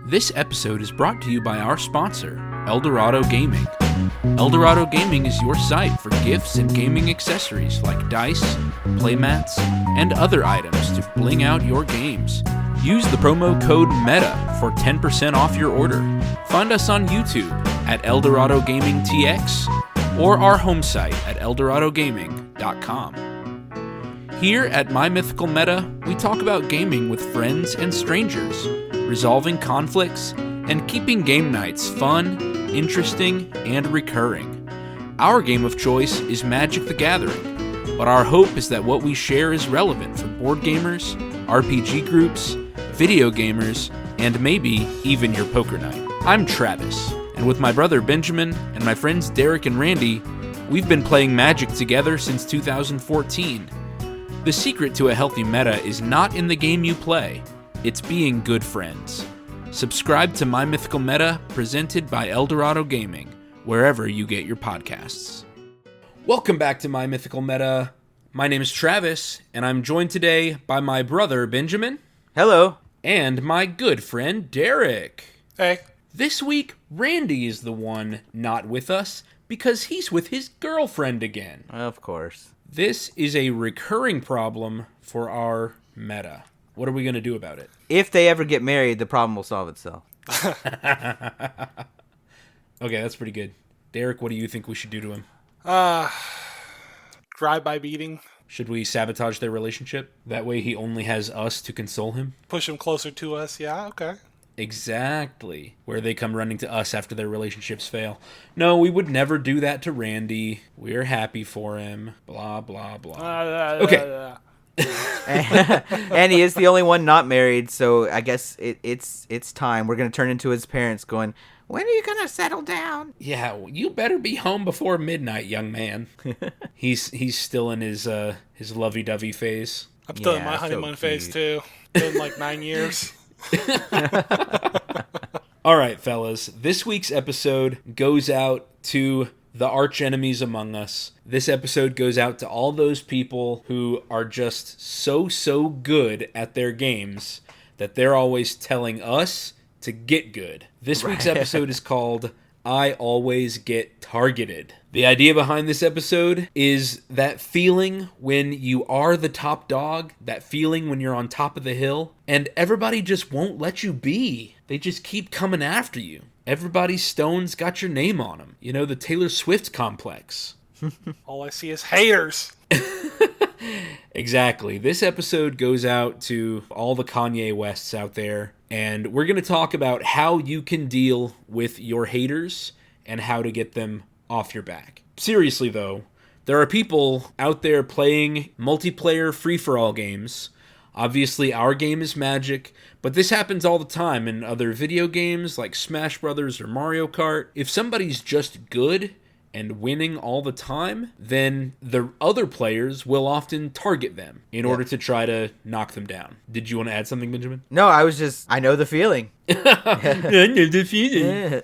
This episode is brought to you by our sponsor, Eldorado Gaming. Eldorado Gaming is your site for gifts and gaming accessories like dice, playmats, and other items to bling out your games. Use the promo code META for 10% off your order. Find us on YouTube at Eldorado Gaming TX or our home site at eldoradogaming.com. Here at My Mythical Meta, we talk about gaming with friends and strangers, resolving conflicts, and keeping game nights fun, interesting, and recurring. Our game of choice is Magic the Gathering, but our hope is that what we share is relevant for board gamers, RPG groups, video gamers, and maybe even your poker night. I'm Travis, and with my brother Benjamin and my friends Derek and Randy, we've been playing Magic together since 2014. The secret to a healthy meta is not in the game you play, it's being good friends. Subscribe to My Mythical Meta, presented by Eldorado Gaming, wherever you get your podcasts. Welcome back to My Mythical Meta. My name is Travis, and I'm joined today by my brother Benjamin. Hello. And my good friend Derek. Hey. This week, Randy is the one not with us because he's with his girlfriend again. Of course. This is a recurring problem for our meta. What are we going to do about it? If they ever get married, the problem will solve itself. Okay, that's pretty good. Derek, what do you think we should do to him? Drive-by beating. Should we sabotage their relationship? That way he only has us to console him? Push him closer to us. Yeah, okay. Exactly. Where they come running to us after their relationships fail. No, we would never do that to Randy. We're happy for him. Blah, blah, blah. Okay. And he is the only one not married, so I guess it's time. We're going to turn into his parents going, when are you going to settle down? Yeah, you better be home before midnight, young man. He's still in his lovey-dovey phase. I'm still in my honeymoon phase, too. Been like 9 years. All right, fellas. This week's episode goes out to the arch enemies among us. This episode goes out to all those people who are just so good at their games that they're always telling us to get good. This week's episode is called I Always Get Targeted. The idea behind this episode is that feeling when you are the top dog, that feeling when you're on top of the hill, and everybody just won't let you be. They just keep coming after you. Everybody's stone's got your name on them. You know, the Taylor Swift complex. All I see is haters. Exactly. This episode goes out to all the Kanye Wests out there, and we're going to talk about how you can deal with your haters and how to get them off your back. Seriously, though, there are people out there playing multiplayer free-for-all games. Obviously, our game is Magic, but this happens all the time in other video games like Smash Brothers or Mario Kart. If somebody's just good and winning all the time, then the other players will often target them in order to try to knock them down. Did you want to add something, Benjamin? No, I know the feeling. I know the feeling.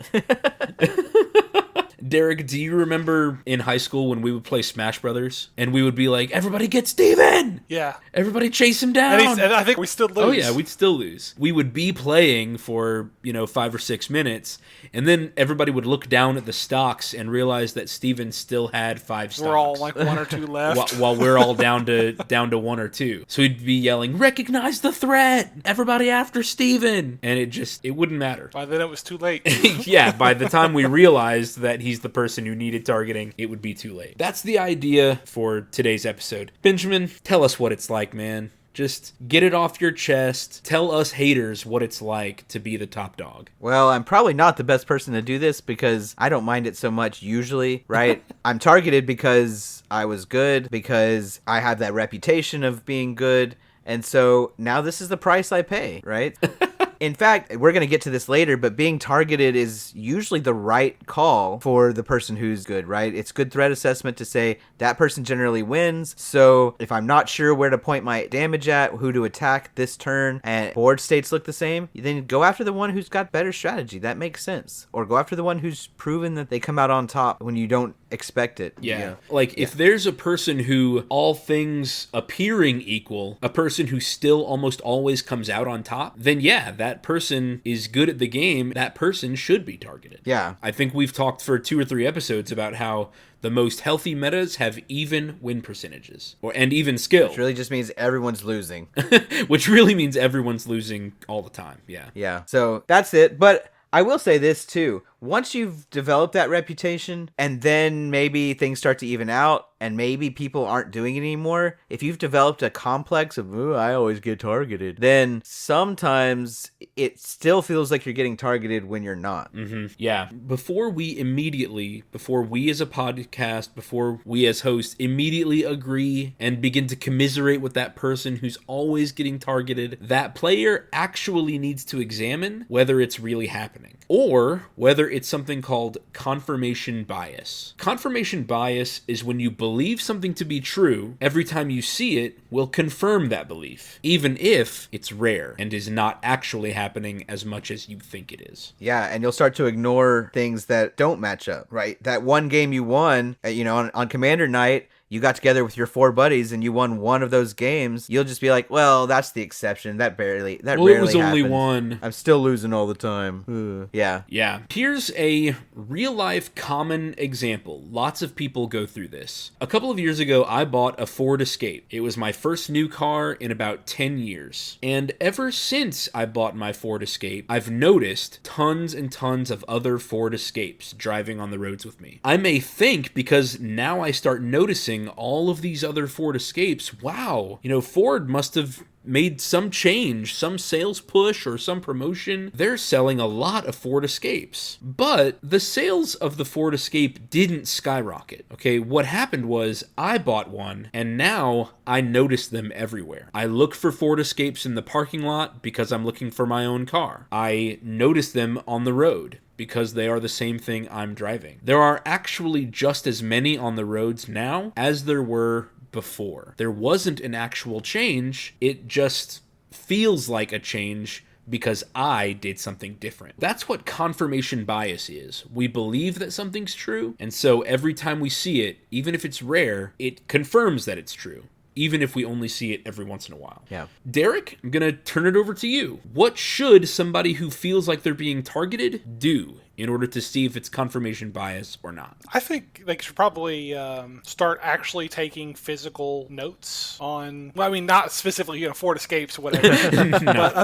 Derek, do you remember in high school when we would play Smash Brothers and we would be like, everybody get Steven! Yeah. Everybody chase him down! And I think we still lose. Oh yeah, we'd still lose. We would be playing for, 5 or 6 minutes, and then everybody would look down at the stocks and realize that Steven still had 5 stocks. We're all like 1 or 2 left. while we're all down to 1 or 2. So he'd be yelling, recognize the threat! Everybody after Steven! And it wouldn't matter. By then it was too late. Yeah, by the time we realized that he's the person who needed targeting, it would be too late. That's the idea for today's episode. Benjamin, tell us what it's like, man. Just get it off your chest. Tell us haters what it's like to be the top dog. Well, I'm probably not the best person to do this because I don't mind it so much usually, right? I'm targeted because I was good, because I have that reputation of being good, and so now this is the price I pay, right? In fact, we're going to get to this later, but being targeted is usually the right call for the person who's good, right? It's good threat assessment to say that person generally wins. So if I'm not sure where to point my damage at, who to attack this turn, and board states look the same, then go after the one who's got better strategy. That makes sense. Or go after the one who's proven that they come out on top when you don't expect it. Yeah. Like, if there's a person who, all things appearing equal, a person who still almost always comes out on top, then yeah, that person is good at the game. That person should be targeted. Yeah. I think we've talked for 2 or 3 episodes about how the most healthy metas have even win percentages, and even skill. Which really just means everyone's losing. Which really means everyone's losing all the time. Yeah. Yeah. So that's it. But I will say this too. Once you've developed that reputation and then maybe things start to even out and maybe people aren't doing it anymore, if you've developed a complex of, ooh, I always get targeted, then sometimes it still feels like you're getting targeted when you're not. Mm-hmm. Yeah. Before we as a podcast, before we as hosts immediately agree and begin to commiserate with that person who's always getting targeted, that player actually needs to examine whether it's really happening or whether it's something called confirmation bias. Confirmation bias is when you believe something to be true, every time you see it will confirm that belief, even if it's rare and is not actually happening as much as you think it is. Yeah, and you'll start to ignore things that don't match up, right? That one game you won, on Commander Night, you got together with your 4 buddies and you won one of those games, you'll just be like, well, that's the exception. That rarely it was only happens. one. I'm still losing all the time. Yeah. Yeah. Here's a real-life common example. Lots of people go through this. A couple of years ago, I bought a Ford Escape. It was my first new car in about 10 years. And ever since I bought my Ford Escape, I've noticed tons and tons of other Ford Escapes driving on the roads with me. I may think, because now I start noticing all of these other Ford Escapes, wow, Ford must have made some change, some sales push or some promotion. They're selling a lot of Ford Escapes. But the sales of the Ford Escape didn't skyrocket. Okay, what happened was I bought one and now I notice them everywhere. I look for Ford Escapes in the parking lot because I'm looking for my own car. I notice them on the road because they are the same thing I'm driving. There are actually just as many on the roads now as there were before. There wasn't an actual change, it just feels like a change because I did something different. That's what confirmation bias is. We believe that something's true, and so every time we see it, even if it's rare, it confirms that it's true, even if we only see it every once in a while. Yeah. Derek, I'm gonna turn it over to you. What should somebody who feels like they're being targeted do in order to see if it's confirmation bias or not? I think they should probably start actually taking physical notes on, well, I mean, not specifically, Ford Escapes or whatever, but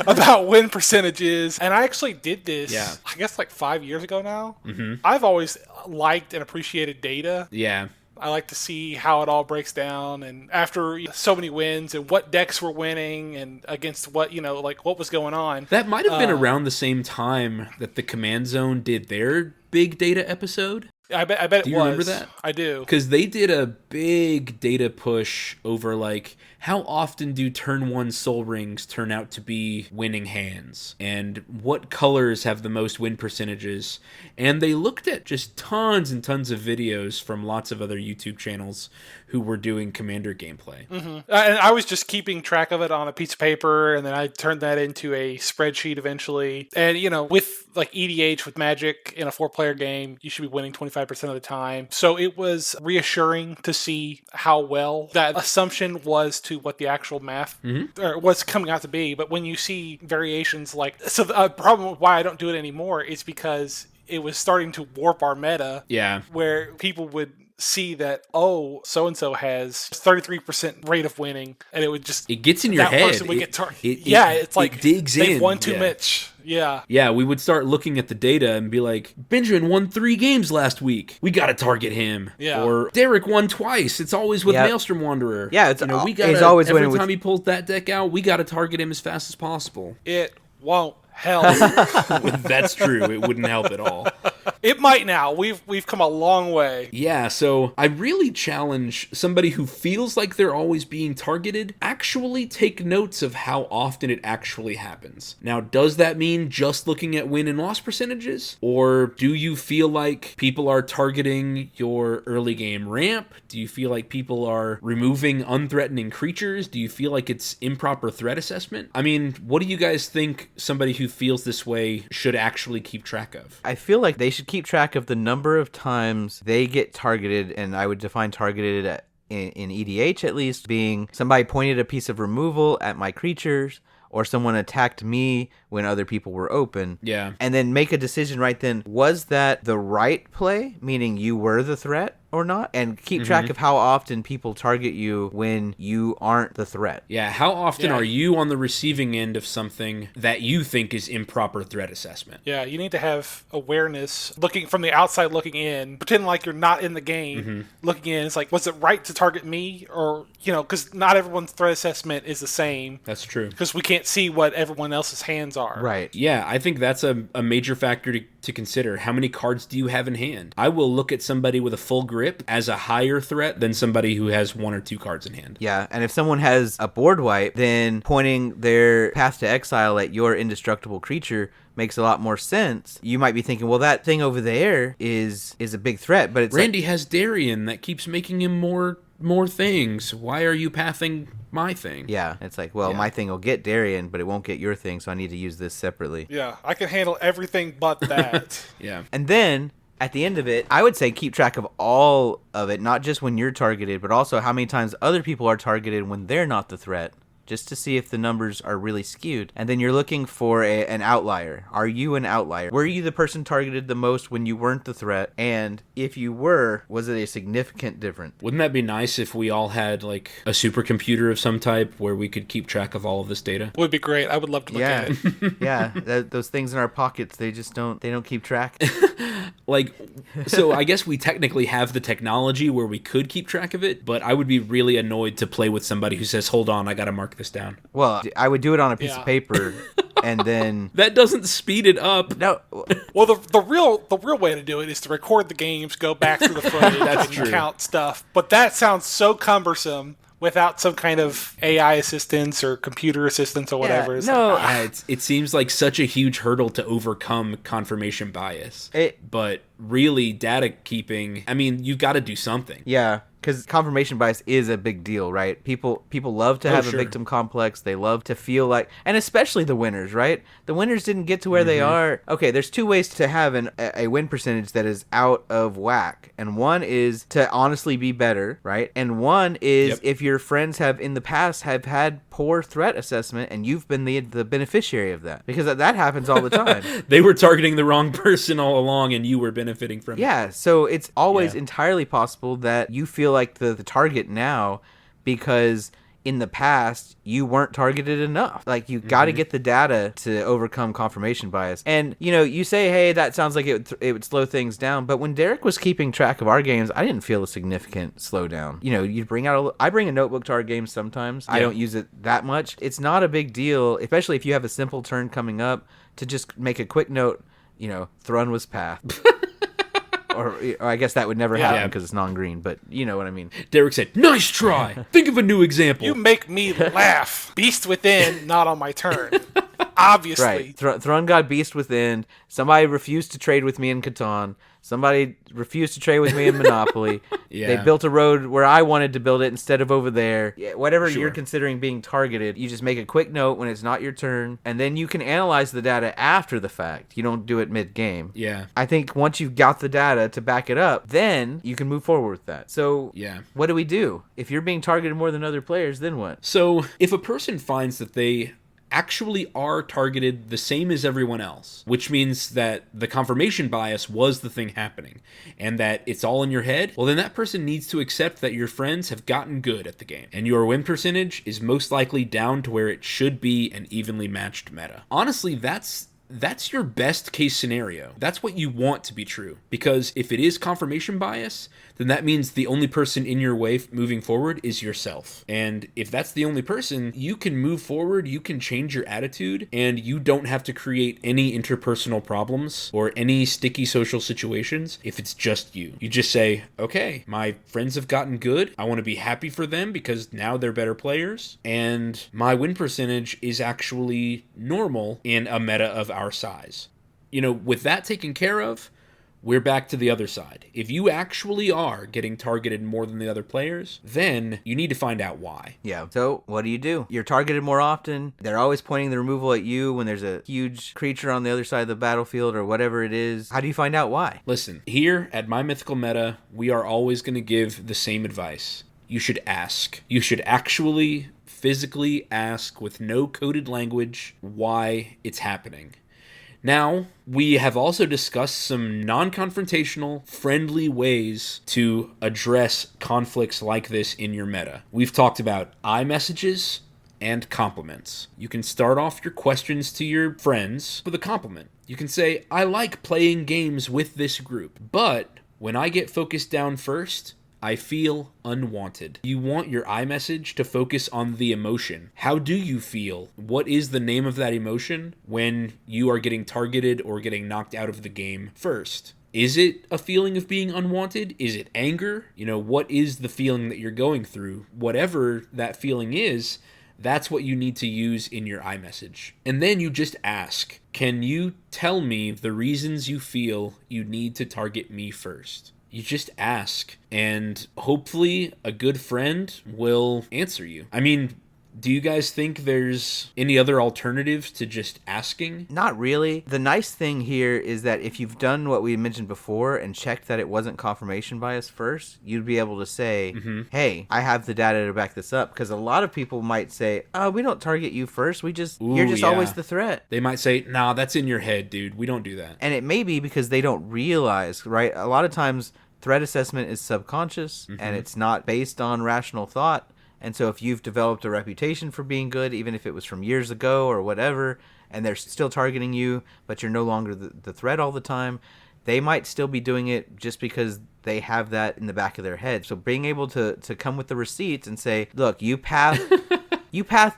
about win percentages. And I actually did this, I guess, like 5 years ago now. Mm-hmm. I've always liked and appreciated data. Yeah. I like to see how it all breaks down, and after so many wins and what decks were winning and against what, what was going on. That might have been around the same time that the Command Zone did their big data episode. I bet it was. Do you remember that? I do. Because they did a big data push over, how often do turn 1 Soul Rings turn out to be winning hands? And what colors have the most win percentages? And they looked at just tons and tons of videos from lots of other YouTube channels who were doing Commander gameplay. Mm-hmm. And I was just keeping track of it on a piece of paper, and then I turned that into a spreadsheet eventually. And, with EDH, with Magic in a 4-player game, you should be winning 25% of the time. So it was reassuring to see how well that assumption was to what the actual math or what's coming out to be. But when you see variations so the problem with why I don't do it anymore is because it was starting to warp our meta. Yeah. Where people would see that, oh, so-and-so has 33% rate of winning, and it would just... It gets in your head. Person would get it's like it digs they've in. won too much. Yeah. Yeah, we would start looking at the data and be like, Benjamin won 3 games last week. We gotta target him. Yeah. Or Derek won twice. It's always with Maelstrom Wanderer. Yeah, he's always every time he pulls that deck out, we gotta target him as fast as possible. It won't help. That's true. It wouldn't help at all. It might now. We've come a long way. Yeah, so I really challenge somebody who feels like they're always being targeted, actually take notes of how often it actually happens. Now, does that mean just looking at win and loss percentages? Or do you feel like people are targeting your early game ramp? Do you feel like people are removing unthreatening creatures? Do you feel like it's improper threat assessment? I mean, what do you guys think somebody who feels this way should actually keep track of? I feel like they should keep track of the number of times they get targeted, and I would define targeted in EDH at least being somebody pointed a piece of removal at my creatures, or someone attacked me when other people were open. Yeah. And then make a decision right then. Was that the right play, meaning you were the threat or not? And keep track of how often people target you when you aren't the threat. Yeah, how often are you on the receiving end of something that you think is improper threat assessment? Yeah, you need to have awareness, looking from the outside looking in, pretend like you're not in the game, looking in. It's like, was it right to target me? Or, because not everyone's threat assessment is the same. That's true. Because we can't see what everyone else's hands are. Right. Yeah, I think that's a major factor to consider. How many cards do you have in hand? I will look at somebody with a full grip as a higher threat than somebody who has 1 or 2 cards in hand. Yeah, and if someone has a board wipe, then pointing their Path to Exile at your indestructible creature makes a lot more sense. You might be thinking, well, that thing over there is a big threat, but it's Randy has Darien that keeps making him more things. Why are you pathing my thing? Yeah, it's like, well, my thing will get Darien, but it won't get your thing, so I need to use this separately. Yeah, I can handle everything but that. Yeah. And then at the end of it, I would say keep track of all of it, not just when you're targeted, but also how many times other people are targeted when they're not the threat, just to see if the numbers are really skewed. And then you're looking for an outlier. Are you an outlier? Were you the person targeted the most when you weren't the threat? And if you were, was it a significant difference? Wouldn't that be nice if we all had like a supercomputer of some type where we could keep track of all of this data? Would be great. I would love to look at it. Yeah, those things in our pockets, they don't keep track. So I guess we technically have the technology where we could keep track of it, but I would be really annoyed to play with somebody who says, hold on, I gotta mark this down. Well, I would do it on a piece of paper, and then That doesn't speed it up. no. Well, the real way to do it is to record the games, go back through the footage, That's and true. count stuff. But that sounds so cumbersome without some kind of AI assistance or computer assistance or whatever. It's no. like, Yeah, it seems like such a huge hurdle to overcome confirmation bias. But really, data keeping, I mean, you've got to do something. Yeah, because confirmation bias is a big deal, right? People love to have sure. a victim complex. They love to feel like, and especially the winners, right? The winners didn't get to where they are. Okay, there's 2 ways to have a win percentage that is out of whack. And one is to honestly be better, right? And one is if your friends have in the past have had poor threat assessment and you've been the beneficiary of that. Because that happens all the time. They were targeting the wrong person all along and you were benefiting from it. Yeah, so it's always entirely possible that you feel like the target now because in the past you weren't targeted enough. Like you got to get the data to overcome confirmation bias. And you say, hey, that sounds like it would slow things down. But when Derek was keeping track of our games, I didn't feel a significant slowdown. I bring a notebook to our games sometimes. I don't use it that much. It's not a big deal, especially if you have a simple turn coming up, to just make a quick note. Thrun was pathed. Or I guess that would never happen because it's non-green, but you know what I mean. Derek said, nice try. Think of a new example. you make me laugh. Beast Within, not on my turn. Obviously. Right. Thrun got Beast Within. Somebody refused to trade with me in Catan. Somebody refused to trade with me in Monopoly. Yeah. They built a road where I wanted to build it instead of over there. Whatever you're considering being targeted, you just make a quick note when it's not your turn, and then you can analyze the data after the fact. You don't do it mid-game. Yeah. I think once you've got the data to back it up, then you can move forward with that. So what do we do? If you're being targeted more than other players, then what? So if a person finds that they actually are targeted the same as everyone else, which means that the confirmation bias was the thing happening and that it's all in your head, well, then that person needs to accept that your friends have gotten good at the game and your win percentage is most likely down to where it should be an evenly matched meta. Honestly, that's your best case scenario. That's what you want to be true. Because if it is confirmation bias, then that means the only person in your way moving forward is yourself. And if that's the only person, you can move forward, you can change your attitude, and you don't have to create any interpersonal problems or any sticky social situations if it's just you. You just say, okay, my friends have gotten good. I want to be happy for them because now they're better players. And my win percentage is actually normal in a meta of our size. With that taken care of, we're back to the other side. If you actually are getting targeted more than the other players, then you need to find out why. Yeah. So what do? You're targeted more often. They're always pointing the removal at you when there's a huge creature on the other side of the battlefield or whatever it is. How do you find out why? Listen, here at My Mythical Meta, we are always going to give the same advice. You should ask. You should actually physically ask with no coded language why it's happening. Now, we have also discussed some non-confrontational, friendly ways to address conflicts like this in your meta. We've talked about iMessages and compliments. You can start off your questions to your friends with a compliment. You can say, I like playing games with this group, but when I get focused down first, I feel unwanted. You want your iMessage to focus on the emotion. How do you feel? What is the name of that emotion when you are getting targeted or getting knocked out of the game first? Is it a feeling of being unwanted? Is it anger? What is the feeling that you're going through? Whatever that feeling is, that's what you need to use in your iMessage. And then you just ask, can you tell me the reasons you feel you need to target me first? You just ask, and hopefully a good friend will answer you. I mean, do you guys think there's any other alternatives to just asking? Not really. The nice thing here is that if you've done what we mentioned before and checked that it wasn't confirmation bias first, you'd be able to say, hey, I have the data to back this up. Because a lot of people might say, oh, we don't target you first. You're just always the threat. They might say, nah, that's in your head, dude. We don't do that. And it may be because they don't realize, right? A lot of times threat assessment is subconscious and it's not based on rational thought. And so if you've developed a reputation for being good, even if it was from years ago or whatever, and they're still targeting you, but you're no longer the threat all the time, they might still be doing it just because they have that in the back of their head. So being able to come with the receipts and say, look, you pathed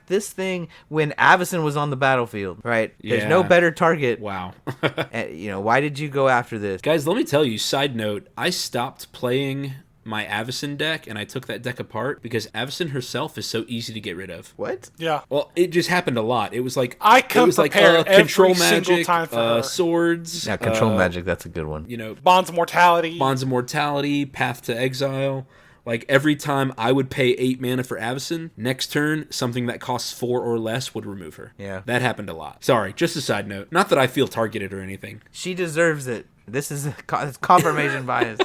this thing when Avacyn was on the battlefield, right? Yeah. There's no better target. Wow. Why did you go after this? Guys, let me tell you, side note, I stopped playing my Avacyn deck, and I took that deck apart because Avacyn herself is so easy to get rid of. What? Yeah. Well, it just happened a lot. It was like I come prepared control every single magic, time for her. swords. Yeah, control magic, that's a good one. Bonds of Mortality. Path to Exile. Like, every time I would pay 8 mana for Avacyn, next turn, something that costs 4 or less would remove her. Yeah. That happened a lot. Sorry, just a side note. Not that I feel targeted or anything. She deserves it. This is it's confirmation bias.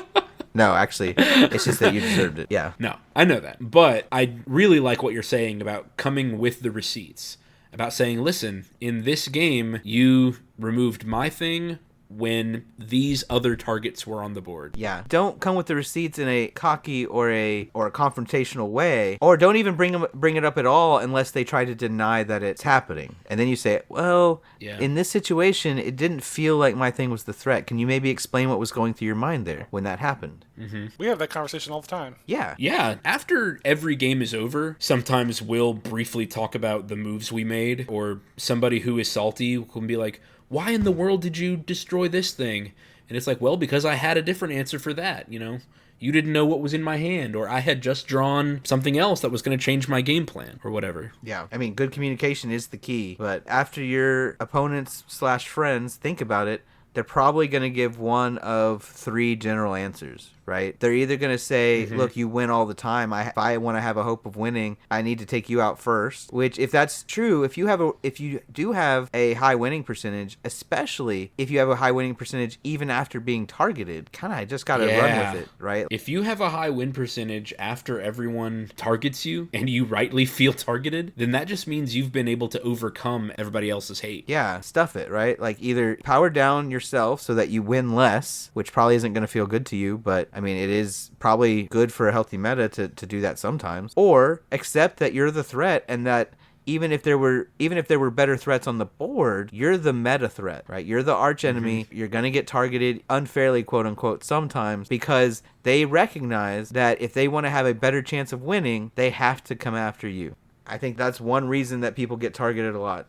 No, actually, it's just that you deserved it. Yeah. No, I know that. But I really like what you're saying about coming with the receipts. About saying, listen, in this game, you removed my thing when these other targets were on the board. Yeah. Don't come with the receipts in a cocky or a confrontational way, or don't even bring it up at all unless they try to deny that it's happening. And then you say, well, in this situation, it didn't feel like my thing was the threat. Can you maybe explain what was going through your mind there when that happened? Mm-hmm. We have that conversation all the time. Yeah. Yeah. After every game is over, sometimes we'll briefly talk about the moves we made, or somebody who is salty can be like, why in the world did you destroy this thing? And it's like, well, because I had a different answer for that, You didn't know what was in my hand, or I had just drawn something else that was going to change my game plan, or whatever. Yeah. I mean, good communication is the key. But after your opponents/friends think about it, they're probably going to give one of 3 general answers, right? They're either going to say, look, you win all the time. If I want to have a hope of winning, I need to take you out first. Which, if that's true, if you do have a high winning percentage, especially if you have a high winning percentage even after being targeted, kind of just got to run with it, right? If you have a high win percentage after everyone targets you and you rightly feel targeted, then that just means you've been able to overcome everybody else's hate. Yeah, stuff it, right? Like, either power down yourself so that you win less, which probably isn't going to feel good to you, but I mean, it is probably good for a healthy meta to do that sometimes. Or accept that you're the threat, and that even if there were better threats on the board, you're the meta threat, right? You're the arch enemy. You're going to get targeted unfairly, quote unquote, sometimes, because they recognize that if they want to have a better chance of winning, they have to come after you. I think that's one reason that people get targeted a lot.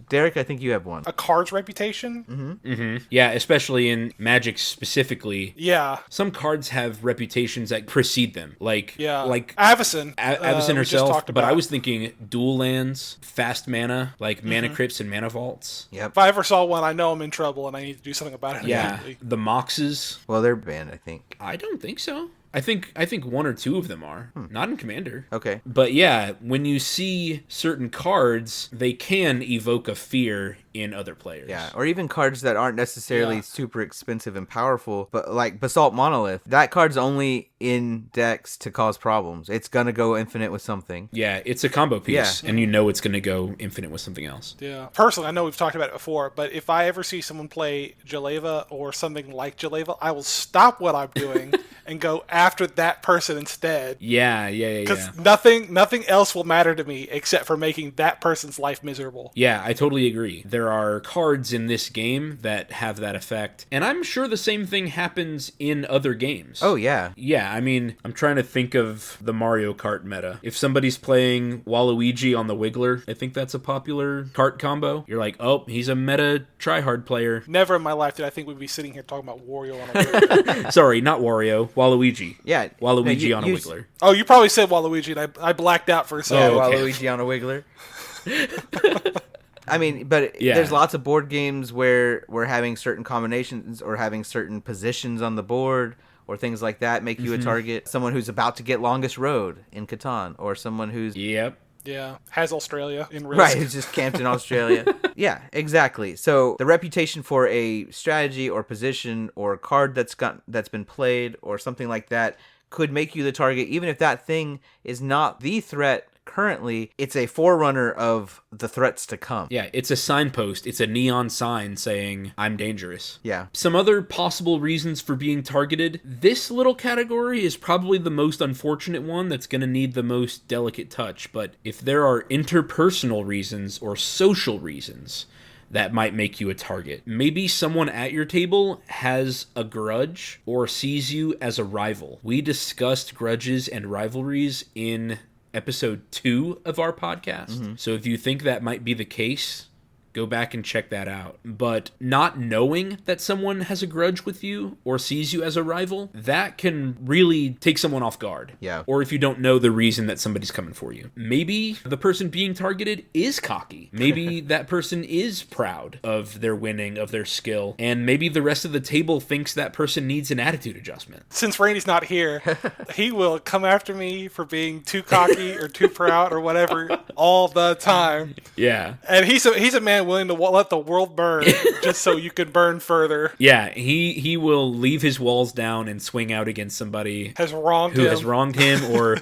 Derek, I think you have one. A card's reputation? Yeah, especially in Magic specifically. Yeah. Some cards have reputations that precede them. Like Avacyn. Avacyn we just herself, talked but I about. was thinking dual lands, fast mana, like mana crypts and mana vaults. Yep. If I ever saw one, I know I'm in trouble and I need to do something about it. Yeah, immediately. the Moxes. Well, they're banned, I think. I don't think so. I think one or two of them are. Not in Commander. Okay. But yeah, when you see certain cards, they can evoke a fear in other players. Yeah, or even cards that aren't necessarily Yeah. super expensive and powerful, but like Basalt Monolith, that card's only in decks to cause problems. It's gonna go infinite with something. Yeah, it's a combo piece, Yeah. and you know it's going to go infinite with something else. Yeah. Personally, I know we've talked about it before, but if I ever see someone play Jaleva or something like Jaleva, I will stop what I'm doing and go after that person instead. Yeah. Because nothing else will matter to me except for making that person's life miserable. Yeah, I totally agree. There are cards in this game that have that effect, and I'm sure the same thing happens in other games. Oh yeah. Yeah, I mean, I'm trying to think of the Mario Kart meta. If somebody's playing Waluigi on the Wiggler, I think that's a popular kart combo. You're like, oh, he's a meta tryhard player. Never in my life did I think we'd be sitting here talking about Wario on a Wiggler. Sorry, not Wario, Waluigi. Yeah. Waluigi No, on a Wiggler. Oh, you probably said Waluigi, and I blacked out for a Yeah, second. Oh, okay. Waluigi on a Wiggler. I mean, but Yeah. there's lots of board games where we're having certain combinations or having certain positions on the board or things like that make you a target. Someone who's about to get longest road in Catan, or someone who's Yep. Yeah. Has Australia in risk. right, who's just camped in Australia. Yeah, exactly. So the reputation for a strategy or position or card that's been played or something like that could make you the target, even if that thing is not the threat currently. It's a forerunner of the threats to come. Yeah, it's a signpost. It's a neon sign saying, I'm dangerous. Yeah. Some other possible reasons for being targeted. This little category is probably the most unfortunate one that's going to need the most delicate touch. But if there are interpersonal reasons or social reasons that might make you a target. Maybe someone at your table has a grudge or sees you as a rival. We discussed grudges and rivalries in episode 2 of our podcast. So if you think that might be the case, go back and check that out. But not knowing that someone has a grudge with you or sees you as a rival, that can really take someone off guard. Yeah. Or if you don't know the reason that somebody's coming for you. Maybe the person being targeted is cocky. Maybe that person is proud of their winning, of their skill. And maybe the rest of the table thinks that person needs an attitude adjustment. Since Randy's not here, he will come after me for being too cocky or too proud or whatever all the time. Yeah. And he's a man willing to let the world burn just so you can burn further. Yeah, he will leave his walls down and swing out against somebody Has wronged who him. has wronged him or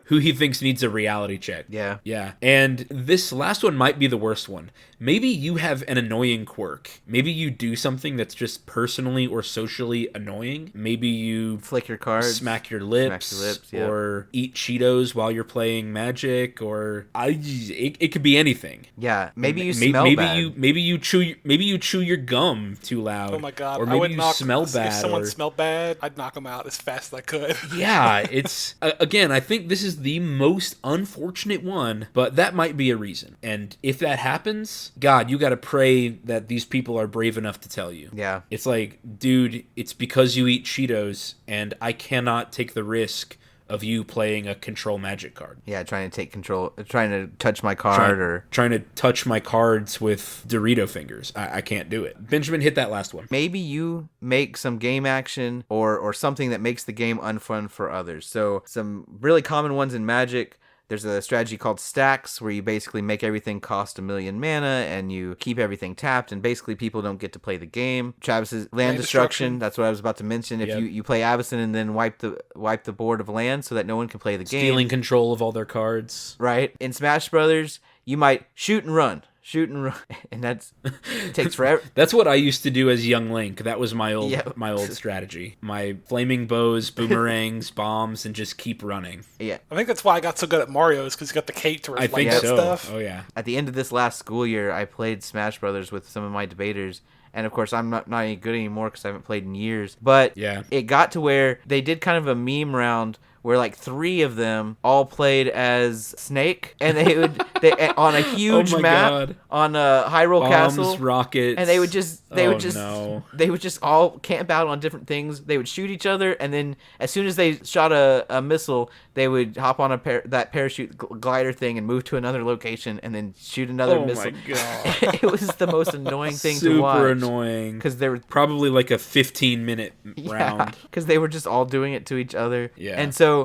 who he thinks needs a reality check. Yeah. Yeah. And this last one might be the worst one. Maybe you have an annoying quirk. Maybe you do something that's just personally or socially annoying. Maybe you Flick your cards. smack your lips, yep. or eat Cheetos while you're playing Magic, or it could be anything. Yeah. Maybe you smell bad. Maybe you chew your gum too loud. Oh my god! Or I maybe would you knock, smell If bad. someone or, smelled bad, I'd knock them out as fast as I could. yeah, it's again. I think this is the most unfortunate one, but that might be a reason. And if that happens, God, you got to pray that these people are brave enough to tell you. Yeah. It's like, dude, it's because you eat Cheetos, and I cannot take the risk of you playing a control Magic card. Yeah, trying to take control, trying to touch my card Trying to touch my cards with Dorito fingers. I can't do it. Benjamin, hit that last one. maybe you make some game action or something that makes the game unfun for others. So some really common ones in Magic. There's a strategy called stacks where you basically make everything cost 1,000,000 mana and you keep everything tapped and basically people don't get to play the game. Travis's land destruction. That's what I was about to mention. If Yep. you play Avacyn and then wipe the board of land so that no one can play the game. Stealing control of all their cards. Right? In Smash Brothers, you might shoot and run, and that's takes forever. That's what I used to do as young Link. That was my old Yeah. my old strategy. My flaming bows, boomerangs, bombs, and just keep running. Yeah. I think that's why I got so good at Mario, is because he got the cape to I reflect think that so. stuff. Oh yeah. At the end of this last school year, I played Smash Brothers with some of my debaters, And of course, I'm not any good anymore because I haven't played in years. But Yeah. it got to where they did kind of a meme round where like 3 of them all played as Snake, and they on a huge Oh my map God. on a Hyrule Bombs, Castle, rockets. and they would just No. they would just all camp out on different things. They would shoot each other, and then as soon as they shot a missile, they would hop on that parachute glider thing and move to another location, and then shoot another missile. Oh my God. It was the most annoying thing to watch. Super annoying. Because they were probably like a 15-minute round. because they were just all doing it to each other. Yeah. And so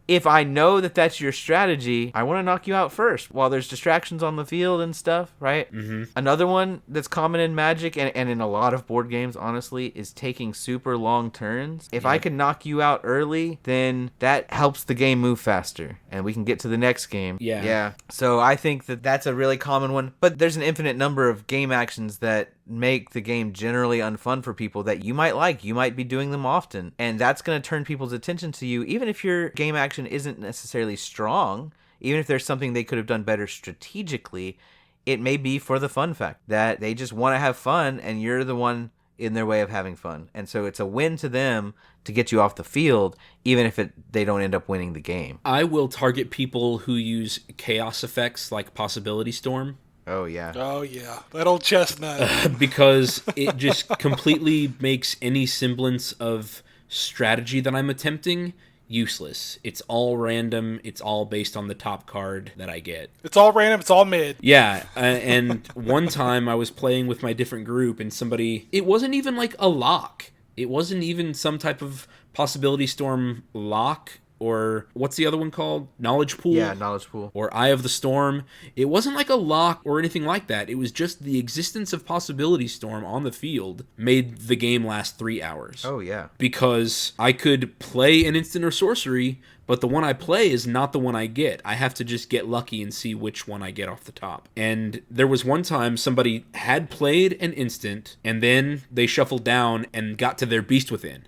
if I know that that's your strategy, I want to knock you out first while there's distractions on the field and stuff, right? Mm-hmm. Another one that's common in Magic and in a lot of board games, honestly, is taking super long turns. If I can knock you out early, then that helps the game move faster, and we can get to the next game. Yeah. So I think that that's a really common one, but there's an infinite number of game actions that make the game generally unfun for people that you might like. You might be doing them often, and that's going to turn people's attention to you, even if your game action isn't necessarily strong. Even if there's something they could have done better strategically, it may be for the fun fact that they just want to have fun, and you're the one in their way of having fun. And so it's a win to them to get you off the field, even if they don't end up winning the game. I will target people who use chaos effects like Possibility Storm. Oh, yeah. Oh, yeah. That old chestnut. Because it just completely makes any semblance of strategy that I'm attempting useless. It's all random. It's all based on the top card that I get. It's all random. It's all mid. Yeah, and one time I was playing with my different group, and somebody... It wasn't even like a lock. It wasn't even some type of Possibility Storm lock, or what's the other one called? Knowledge Pool? Yeah, Knowledge Pool. Or Eye of the Storm. It wasn't like a lock or anything like that. It was just the existence of Possibility Storm on the field made the game last 3 hours. Oh, yeah. Because I could play an instant or sorcery, but the one I play is not the one I get. I have to just get lucky and see which one I get off the top. And there was one time somebody had played an instant, and then they shuffled down and got to their Beast Within.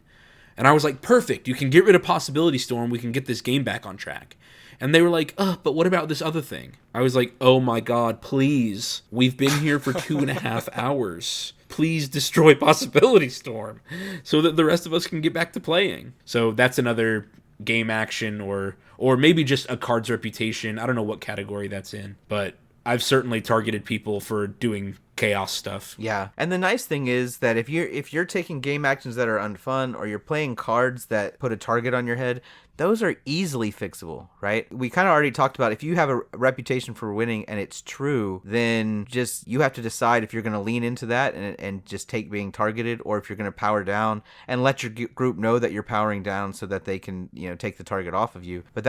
And I was like, perfect, you can get rid of Possibility Storm, we can get this game back on track. And they were like, but what about this other thing? I was like, oh my God, please. We've been here for 2.5 hours. Please destroy Possibility Storm so that the rest of us can get back to playing. So that's another game action or maybe just a card's reputation. I don't know what category that's in, but I've certainly targeted people for doing chaos stuff. Yeah. And the nice thing is that if you're taking game actions that are unfun, or you're playing cards that put a target on your head, those are easily fixable, right? We kind of already talked about if you have a reputation for winning and it's true, then just you have to decide if you're going to lean into that and just take being targeted, or if you're going to power down and let your group know that you're powering down so that they can, take the target off of you. But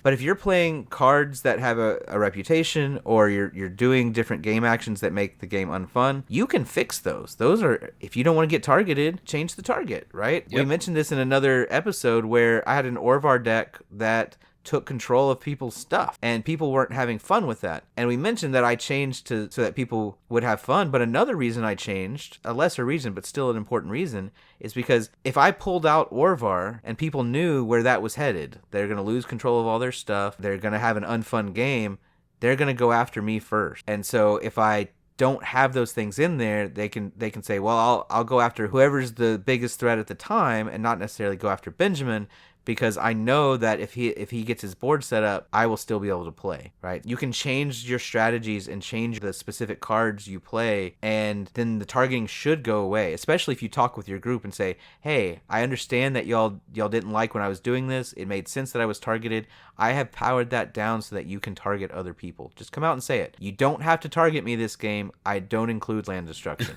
but if you're playing cards that have a reputation, or you're doing different game actions that make the game unfun, you can fix those. Those are, if you don't want to get targeted, change the target, right? Yep. We mentioned this in another episode where I had an Orvar deck that took control of people's stuff, and people weren't having fun with that. And we mentioned that I changed so that people would have fun, but another reason I changed, a lesser reason but still an important reason, is because if I pulled out Orvar and people knew where that was headed, they're going to lose control of all their stuff, they're going to have an unfun game, they're going to go after me first. And so if I don't have those things in there, they can say, well, I'll go after whoever's the biggest threat at the time, and not necessarily go after Benjamin, because I know that if he gets his board set up, I will still be able to play, right? You can change your strategies and change the specific cards you play, and then the targeting should go away, especially if you talk with your group and say, hey, I understand that y'all didn't like when I was doing this. It made sense that I was targeted. I have powered that down so that you can target other people. Just come out and say it. You don't have to target me this game. I don't include land destruction.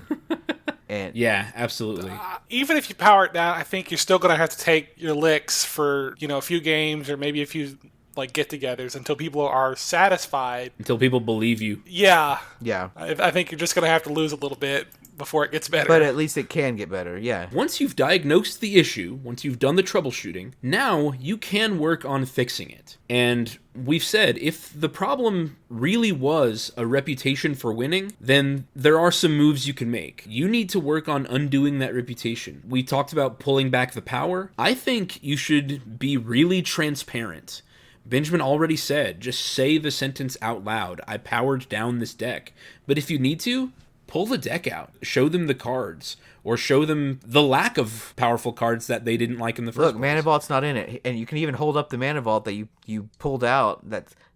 And yeah, absolutely. Even if you power it down, I think you're still going to have to take your licks for, a few games, or maybe a few get-togethers, until people are satisfied. Until people believe you. Yeah. Yeah. I think you're just going to have to lose a little bit before it gets better. But at least it can get better, yeah. Once you've diagnosed the issue, once you've done the troubleshooting, now you can work on fixing it. And we've said, if the problem really was a reputation for winning, then there are some moves you can make. You need to work on undoing that reputation. We talked about pulling back the power. I think you should be really transparent. Benjamin already said, just say the sentence out loud. I powered down this deck. But if you need to, pull the deck out, show them the cards, or show them the lack of powerful cards that they didn't like in the first Look, place. Mana Vault's not in it, and you can even hold up the Mana Vault that you pulled out.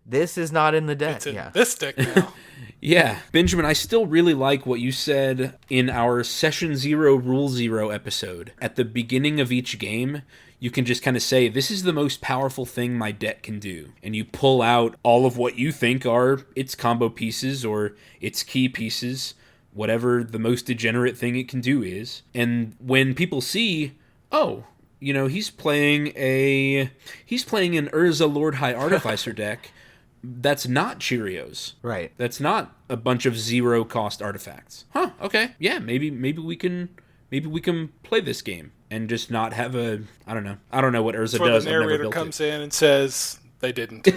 This is not in the deck. It's in this deck now. Yeah. Benjamin, I still really like what you said in our Session 0, Rule 0 episode. At the beginning of each game, you can just kind of say, this is the most powerful thing my deck can do. And you pull out all of what you think are its combo pieces or its key pieces, whatever the most degenerate thing it can do is. And when people see, oh, you know, he's playing an Urza Lord High Artificer deck that's not Cheerios. Right. That's not a bunch of zero cost artifacts. Huh, okay. Yeah, maybe we can play this game and just not have a I don't know what Urza That's where does. the I've never narrator built comes it. in and says they didn't.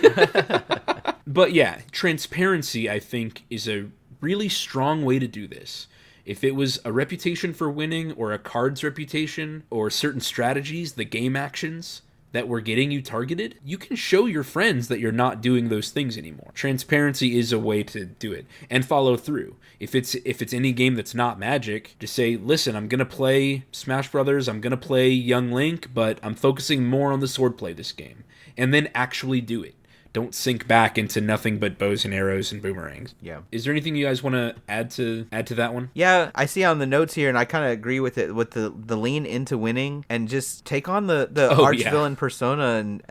But yeah, transparency I think is a really strong way to do this. If it was a reputation for winning or a card's reputation or certain strategies, the game actions that were getting you targeted, you can show your friends that you're not doing those things anymore. Transparency is a way to do it and follow through. If it's any game that's not Magic, just say, listen, I'm going to play Smash Brothers, I'm going to play Young Link, but I'm focusing more on the swordplay this game. And then actually do it. Don't sink back into nothing but bows and arrows and boomerangs. Yeah. Is there anything you guys want to add to that one? Yeah, I see on the notes here, and I kind of agree with it, with the lean into winning and just take on the arch villain persona and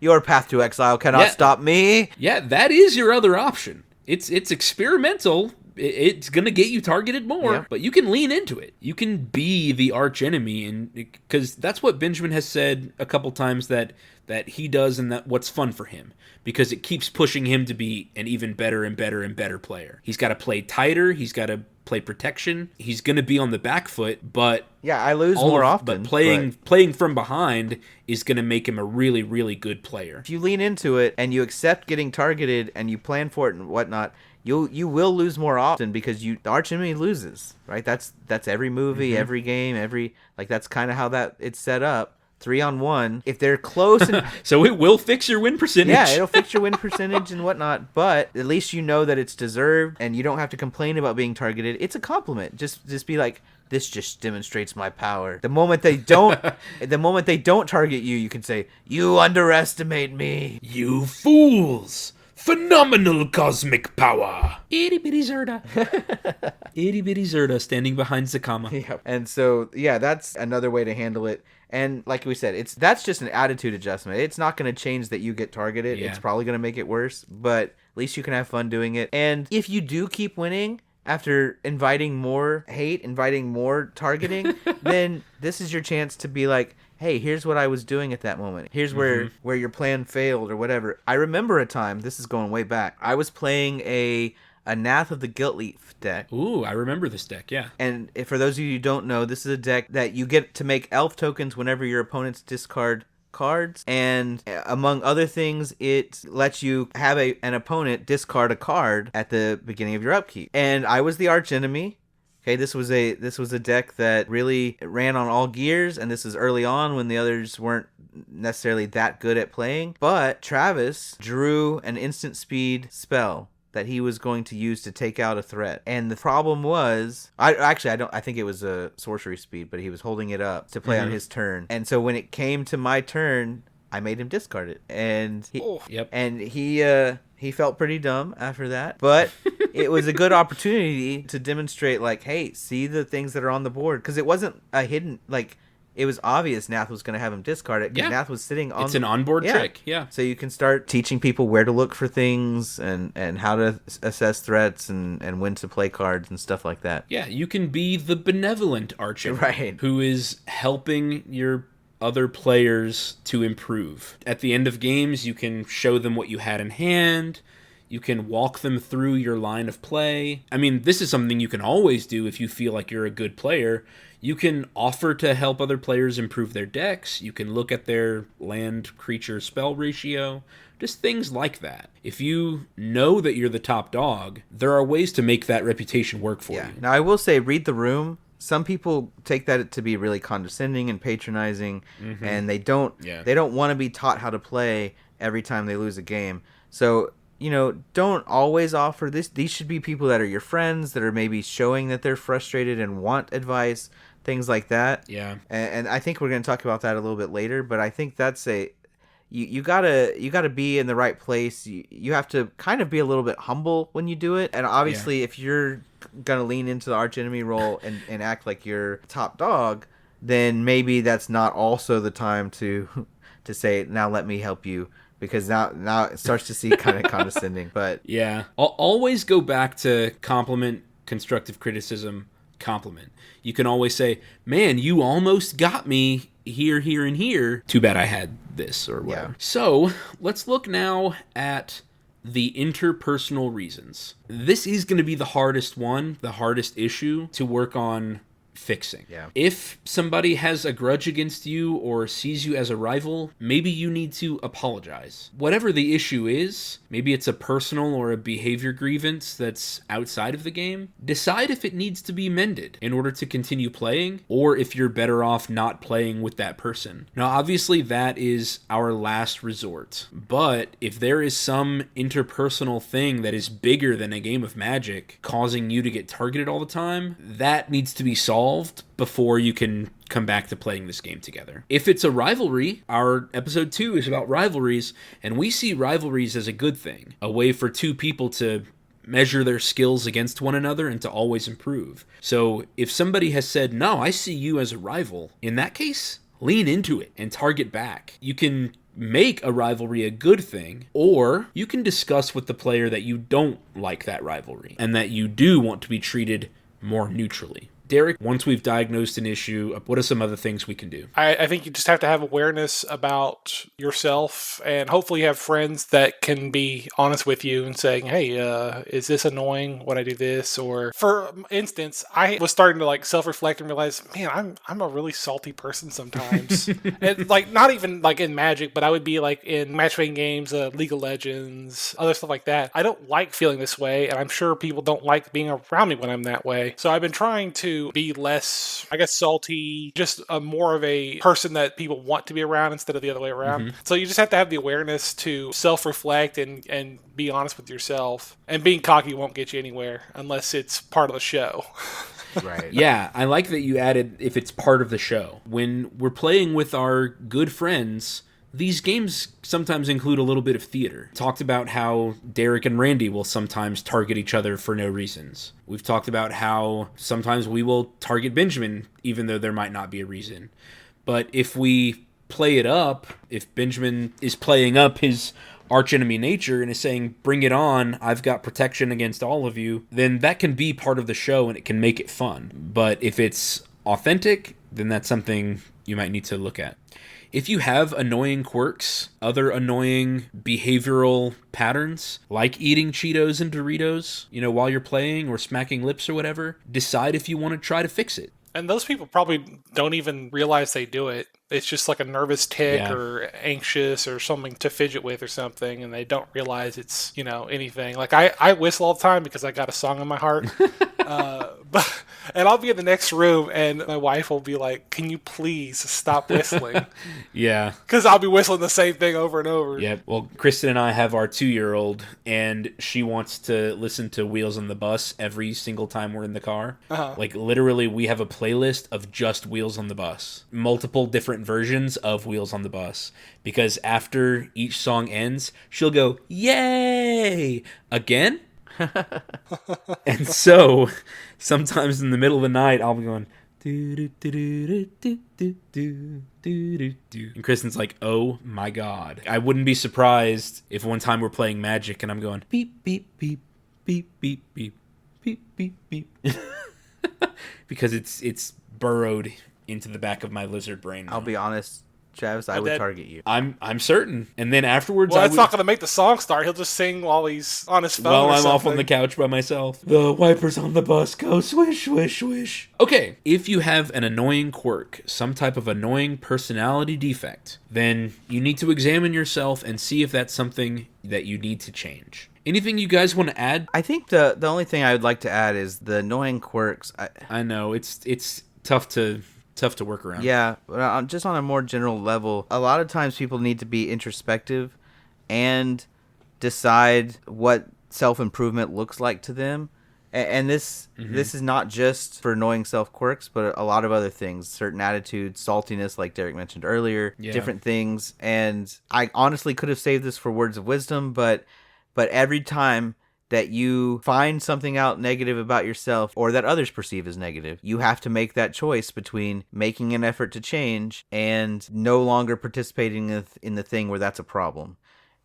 your path to exile cannot stop me. Yeah, that is your other option. It's experimental. It's gonna get you targeted more, but you can lean into it. You can be the arch enemy, and because that's what Benjamin has said a couple times that he does, and that what's fun for him, because it keeps pushing him to be an even better and better and better player. He's got to play tighter. He's got to play protection. He's gonna be on the back foot, but I lose more often. But playing from behind is gonna make him a really, really good player. If you lean into it and you accept getting targeted and you plan for it and whatnot, you will lose more often because the arch enemy loses, right? That's every movie, every game, that's kind of how it's set up. 3-on-1. If they're close, so it will fix your win percentage. Yeah, it'll fix your win percentage and whatnot. But at least you know that it's deserved, and you don't have to complain about being targeted. It's a compliment. Just be like, this just demonstrates my power. The moment they don't target you, you can say, you underestimate me. You fools. Phenomenal cosmic power. Itty bitty Zerda. Itty bitty Zerda standing behind Zakama. Yep. And so, that's another way to handle it. And like we said, that's just an attitude adjustment. It's not going to change that you get targeted. Yeah. It's probably going to make it worse, but at least you can have fun doing it. And if you do keep winning after inviting more hate, inviting more targeting, then this is your chance to be like, hey, here's what I was doing at that moment. Here's where your plan failed or whatever. I remember a time, this is going way back, I was playing a Nath of the Guiltleaf deck. Ooh, I remember this deck, yeah. And for those of you who don't know, this is a deck that you get to make elf tokens whenever your opponents discard cards, and among other things, it lets you have an opponent discard a card at the beginning of your upkeep. And I was the arch enemy. Okay, this was a deck that really ran on all gears, and this is early on when the others weren't necessarily that good at playing. But Travis drew an instant speed spell that he was going to use to take out a threat. And the problem was, I think it was a sorcery speed, but he was holding it up to play on his turn. And so when it came to my turn, I made him discard it. And he felt pretty dumb after that, but it was a good opportunity to demonstrate, like, hey, see the things that are on the board, because it wasn't a hidden, like, it was obvious Nath was going to have him discard it, because Nath was sitting on it's an onboard trick. So you can start teaching people where to look for things and how to assess threats and when to play cards and stuff like that. Yeah, you can be the benevolent archer, right, who is helping your other players to improve. At the end of games, you can show them what you had in hand. You can walk them through your line of play. I mean, this is something you can always do if you feel like you're a good player. You can offer to help other players improve their decks. You can look at their land creature spell ratio. Just things like that. If you know that you're the top dog, there are ways to make that reputation work for you. Now, I will say, read the room. Some people take that to be really condescending and patronizing, and they don't want to be taught how to play every time they lose a game. So, don't always offer this. These should be people that are your friends, that are maybe showing that they're frustrated and want advice, things like that. Yeah. And I think we're going to talk about that a little bit later, but I think that's you gotta be in the right place. You have to kind of be a little bit humble when you do it. And obviously, if you're gonna lean into the arch enemy role and act like you're top dog, then maybe that's not also the time to say, now let me help you, because now it starts to seem kind of condescending. But yeah, I'll always go back to compliment, constructive criticism, compliment. You can always say, man, you almost got me here, here, and here. Too bad I had this or whatever. Yeah. So let's look now at the interpersonal reasons. This is going to be the hardest one, the hardest issue to work on fixing. Yeah. If somebody has a grudge against you or sees you as a rival, maybe you need to apologize. Whatever the issue is, maybe it's a personal or a behavior grievance that's outside of the game, decide if it needs to be mended in order to continue playing, or if you're better off not playing with that person. Now, obviously, that is our last resort, but if there is some interpersonal thing that is bigger than a game of Magic causing you to get targeted all the time, that needs to be solved before you can come back to playing this game together. If it's a rivalry, our episode 2 is about rivalries, and we see rivalries as a good thing, a way for two people to measure their skills against one another and to always improve. So if somebody has said, no, I see you as a rival, in that case, lean into it and target back. You can make a rivalry a good thing, or you can discuss with the player that you don't like that rivalry and that you do want to be treated more neutrally. Derek, once we've diagnosed an issue, what are some other things we can do? I think you just have to have awareness about yourself, and hopefully you have friends that can be honest with you and saying, hey, is this annoying when I do this? Or for instance, I was starting to self-reflect and realize, man, I'm a really salty person sometimes. And not even in Magic, but I would be in matchmaking games, League of Legends, other stuff like that. I don't like feeling this way, and I'm sure people don't like being around me when I'm that way. So I've been trying to be less, I guess, salty, just more of a person that people want to be around instead of the other way around. Mm-hmm. So you just have to have the awareness to self-reflect and be honest with yourself. And being cocky won't get you anywhere unless it's part of the show. Right. Yeah, I like that you added if it's part of the show. When we're playing with our good friends, these games sometimes include a little bit of theater. Talked about how Derek and Randy will sometimes target each other for no reasons. We've talked about how sometimes we will target Benjamin even though there might not be a reason. But if we play it up, if Benjamin is playing up his archenemy nature and is saying, bring it on, I've got protection against all of you, then that can be part of the show and it can make it fun. But if it's authentic, then that's something you might need to look at. If you have annoying quirks, other annoying behavioral patterns, like eating Cheetos and Doritos, while you're playing or smacking lips or whatever, decide if you want to try to fix it. And those people probably don't even realize they do it. It's just like a nervous tick or anxious or something to fidget with or something, and they don't realize it's, anything. I whistle all the time because I got a song in my heart. And I'll be in the next room, and my wife will be like, can you please stop whistling? Yeah. Because I'll be whistling the same thing over and over. Yeah. Well, Kristen and I have our 2-year-old, and she wants to listen to Wheels on the Bus every single time we're in the car. Uh-huh. Literally, we have a playlist of just Wheels on the Bus. Multiple different versions of Wheels on the Bus. Because after each song ends, she'll go, yay! Again? And so sometimes in the middle of the night I'll be going and Kristen's like, oh my god. I wouldn't be surprised if one time we're playing Magic and I'm going beep beep beep beep beep beep beep beep beep because it's burrowed into the back of my lizard brain now. I'll be honest, Travis, I would target you. I'm certain. And then afterwards, well, that's not going to make the song start. He'll just sing while he's on his phone. While I'm off on the couch by myself. The wipers on the bus go swish, swish, swish. Okay, if you have an annoying quirk, some type of annoying personality defect, then you need to examine yourself and see if that's something that you need to change. Anything you guys want to add? I think the only thing I would like to add is the annoying quirks. I know it's tough to work around. Yeah, but just on a more general level, a lot of times people need to be introspective and decide what self-improvement looks like to them. And this is not just for annoying self-quirks, but a lot of other things, certain attitudes, saltiness, like Derek mentioned earlier, different things. And I honestly could have saved this for words of wisdom, but every time that you find something out negative about yourself or that others perceive as negative, you have to make that choice between making an effort to change and no longer participating in the thing where that's a problem.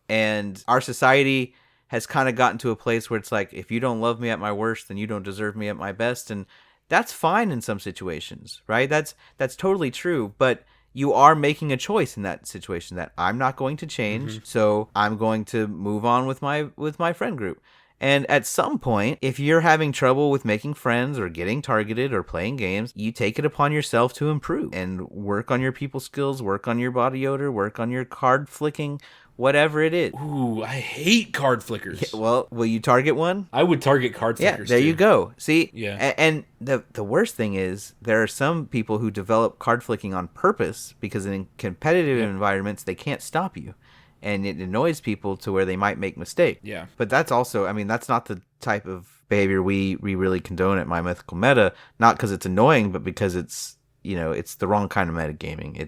And our society has kind of gotten to a place where it's like, if you don't love me at my worst, then you don't deserve me at my best. And that's fine in some situations, right? That's totally true. But you are making a choice in that situation that I'm not going to change. So I'm going to move on with my friend group. And at some point, if you're having trouble with making friends or getting targeted or playing games, you take it upon yourself to improve and work on your people skills, work on your body odor, work on your card flicking, whatever it is. Ooh, I hate card flickers. Yeah, well, will you target one? I would target card flickers. Yeah, there too. you go. See? Yeah. And the worst thing is there are some people who develop card flicking on purpose because in competitive environments, they can't stop you. And it annoys people to where they might make mistakes. Yeah. But that's also, I mean, that's not the type of behavior we really condone at My Mythical Meta. Not because it's annoying, but because it's, it's the wrong kind of metagaming.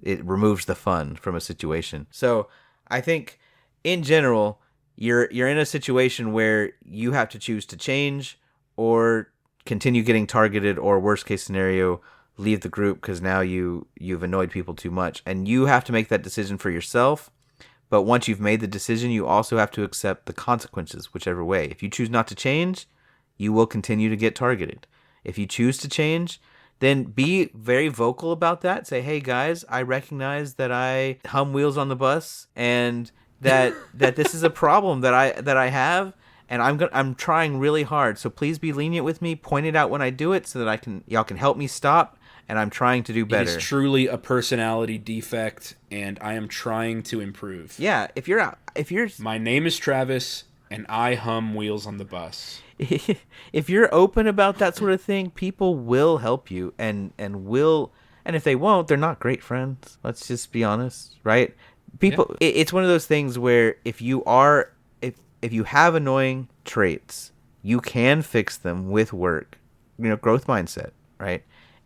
It removes the fun from a situation. So I think in general, you're in a situation where you have to choose to change or continue getting targeted, or worst case scenario, leave the group because now you've annoyed people too much. And you have to make that decision for yourself. But once you've made the decision, you also have to accept the consequences, whichever way. If you choose not to change, you will continue to get targeted. If you choose to change, then be very vocal about that. Say, hey guys, I recognize that I hum wheels on the bus and that this is a problem that I have. And I'm trying really hard. So please be lenient with me. Point it out when I do it so that y'all can help me stop. And I'm trying to do better. It is truly a personality defect, and I am trying to improve. Yeah, if you're My name is Travis, and I hum wheels on the bus. If you're open about that sort of thing, people will help you, and if they won't, they're not great friends. Let's just be honest, right? People, it's one of those things where if you have annoying traits, you can fix them with work, growth mindset, right?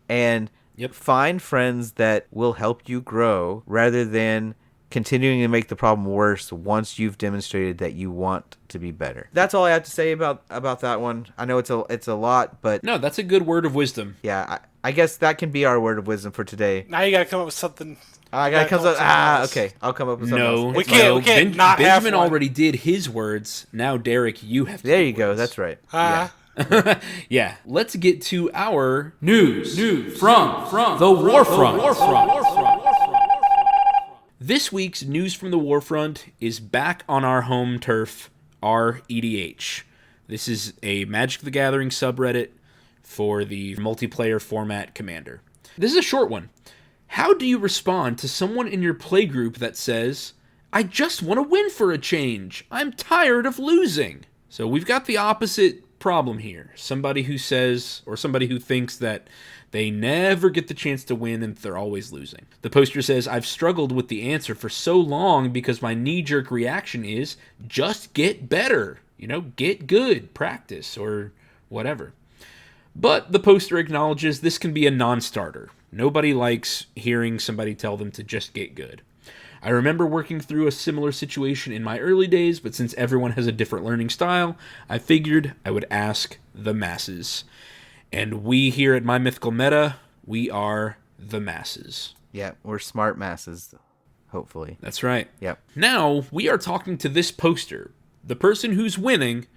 And find friends that will help you grow rather than continuing to make the problem worse once you've demonstrated that you want to be better. That's all I have to say about that one. I know it's a lot, but no, that's a good word of wisdom. Yeah, I guess that can be our word of wisdom for today. Now you gotta come up with something. I gotta come up. Okay, I'll come up with something else. We can't not have Benjamin one. already did his words. Now, Derek, you have to. There do you go. words. That's right. Yeah, let's get to our news from the Warfront. This week's news from the Warfront is back on our home turf, our EDH. This is a Magic the Gathering subreddit for the multiplayer format Commander. This is a short one. How do you respond to someone in your playgroup that says, I just want to win for a change. I'm tired of losing. So we've got the opposite problem here. Somebody who says, or somebody who thinks that they never get the chance to win and they're always losing. The poster says, I've struggled with the answer for so long because my knee-jerk reaction is just get better. Get good, practice, or whatever. But the poster acknowledges this can be a non-starter. Nobody likes hearing somebody tell them to just get good. I remember working through a similar situation in my early days, but since everyone has a different learning style, I figured I would ask the masses. And we here at My Mythical Meta, we are the masses. Yeah, we're smart masses, hopefully. That's right. Yep. Now, we are talking to this poster. The person who's winning.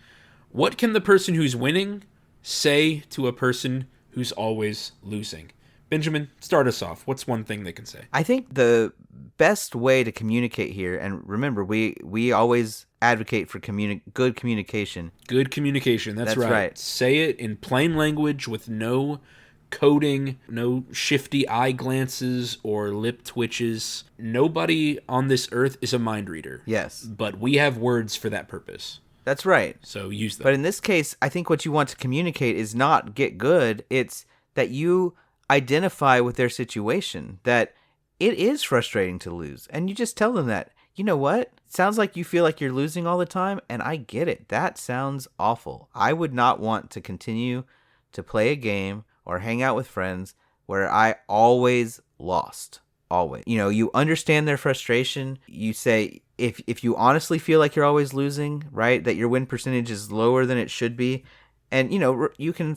What can the person who's winning say to a person who's always losing? Benjamin, start us off. What's one thing they can say? I think the best way to communicate here, and remember, we always advocate for good communication. Good communication, that's right. right. Say it in plain language with no coding, no shifty eye glances or lip twitches. Nobody on this earth is a mind reader. Yes. But we have words for that purpose. That's right. So use them. But in this case, I think what you want to communicate is not get good. It's that you identify with their situation, that it is frustrating to lose. And you just tell them that. you know what? Sounds like you feel like you're losing all the time, and I get it. That sounds awful. I would not want to continue to play a game or hang out with friends where I always lost. Always. You understand their frustration. You say, if you honestly feel like you're always losing, right, that your win percentage is lower than it should be, and you can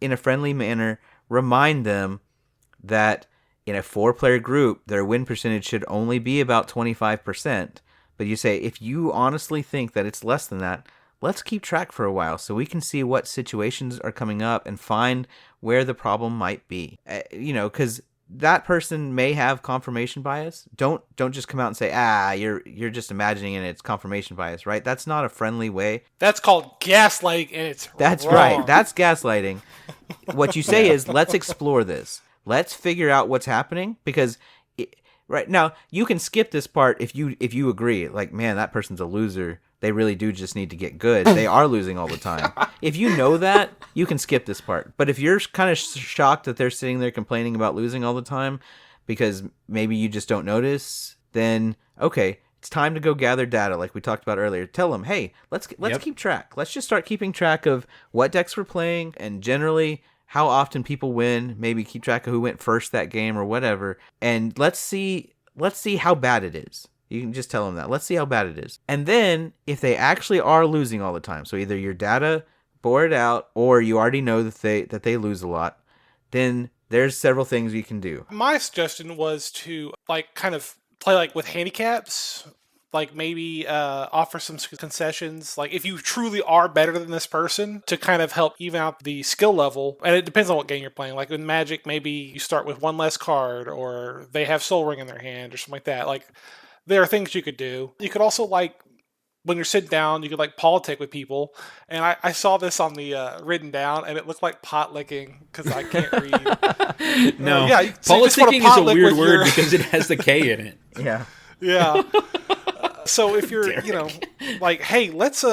in a friendly manner remind them that in a 4-player group, their win percentage should only be about 25%. But you say, if you honestly think that it's less than that, let's keep track for a while so we can see what situations are coming up and find where the problem might be. Because that person may have confirmation bias. Don't just come out and say, you're just imagining it, it's confirmation bias, right? That's not a friendly way. That's called gaslighting, and it's That's wrong. right. That's gaslighting. What you say is, let's explore this. Let's figure out what's happening, because right now you can skip this part if you agree, like, man, that person's a loser. They really do just need to get good. They are losing all the time. If you know that, you can skip this part. But if you're kind of shocked that they're sitting there complaining about losing all the time because maybe you just don't notice, then okay, it's time to go gather data like we talked about earlier. Tell them, hey, let's keep track. Let's just start keeping track of what decks we're playing and generally how often people win, maybe keep track of who went first that game or whatever. And let's see how bad it is. You can just tell them that. Let's see how bad it is. And then if they actually are losing all the time, so either your data bore it out or you already know that they lose a lot, then there's several things you can do. My suggestion was to kind of play with handicaps. Maybe offer some concessions, if you truly are better than this person, to kind of help even out the skill level. And it depends on what game you're playing. Like in Magic, maybe you start with one less card, or they have Soul Ring in their hand, or something like that. There are things you could do. You could also, when you're sitting down, you could politic with people. And I saw this on the written down, and it looked like pot licking, because I can't read. No, yeah, so politicking is a weird word because it has the K in it. Yeah. Yeah. So if you're, hey, let's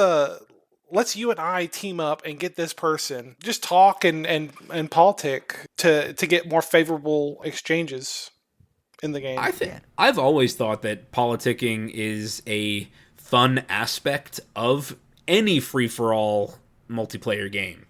you and I team up and get this person. Just talk and politic to get more favorable exchanges in the game. I've always thought that politicking is a fun aspect of any free-for-all multiplayer game,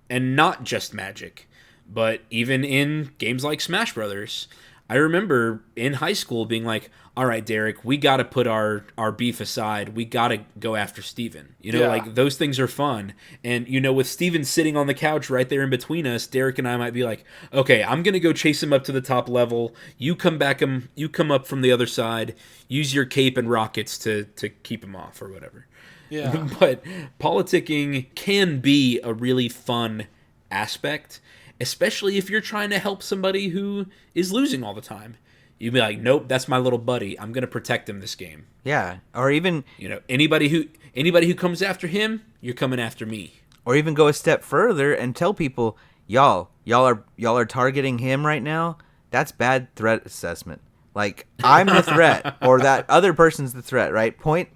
and not just Magic, but even in games like Smash Brothers. I remember in high school being like, all right, Derek, we got to put our beef aside. We got to go after Steven. Those things are fun. And, with Steven sitting on the couch right there in between us, Derek and I might be like, okay, I'm going to go chase him up to the top level. You come up from the other side. Use your cape and rockets to keep him off or whatever. Yeah. But politicking can be a really fun aspect, especially if you're trying to help somebody who is losing all the time. You'd be like, nope, that's my little buddy. I'm going to protect him this game. Yeah. Or even, anybody who comes after him, you're coming after me. Or even go a step further and tell people, y'all are targeting him right now. That's bad threat assessment. I'm the threat, or that other person's the threat, right? Point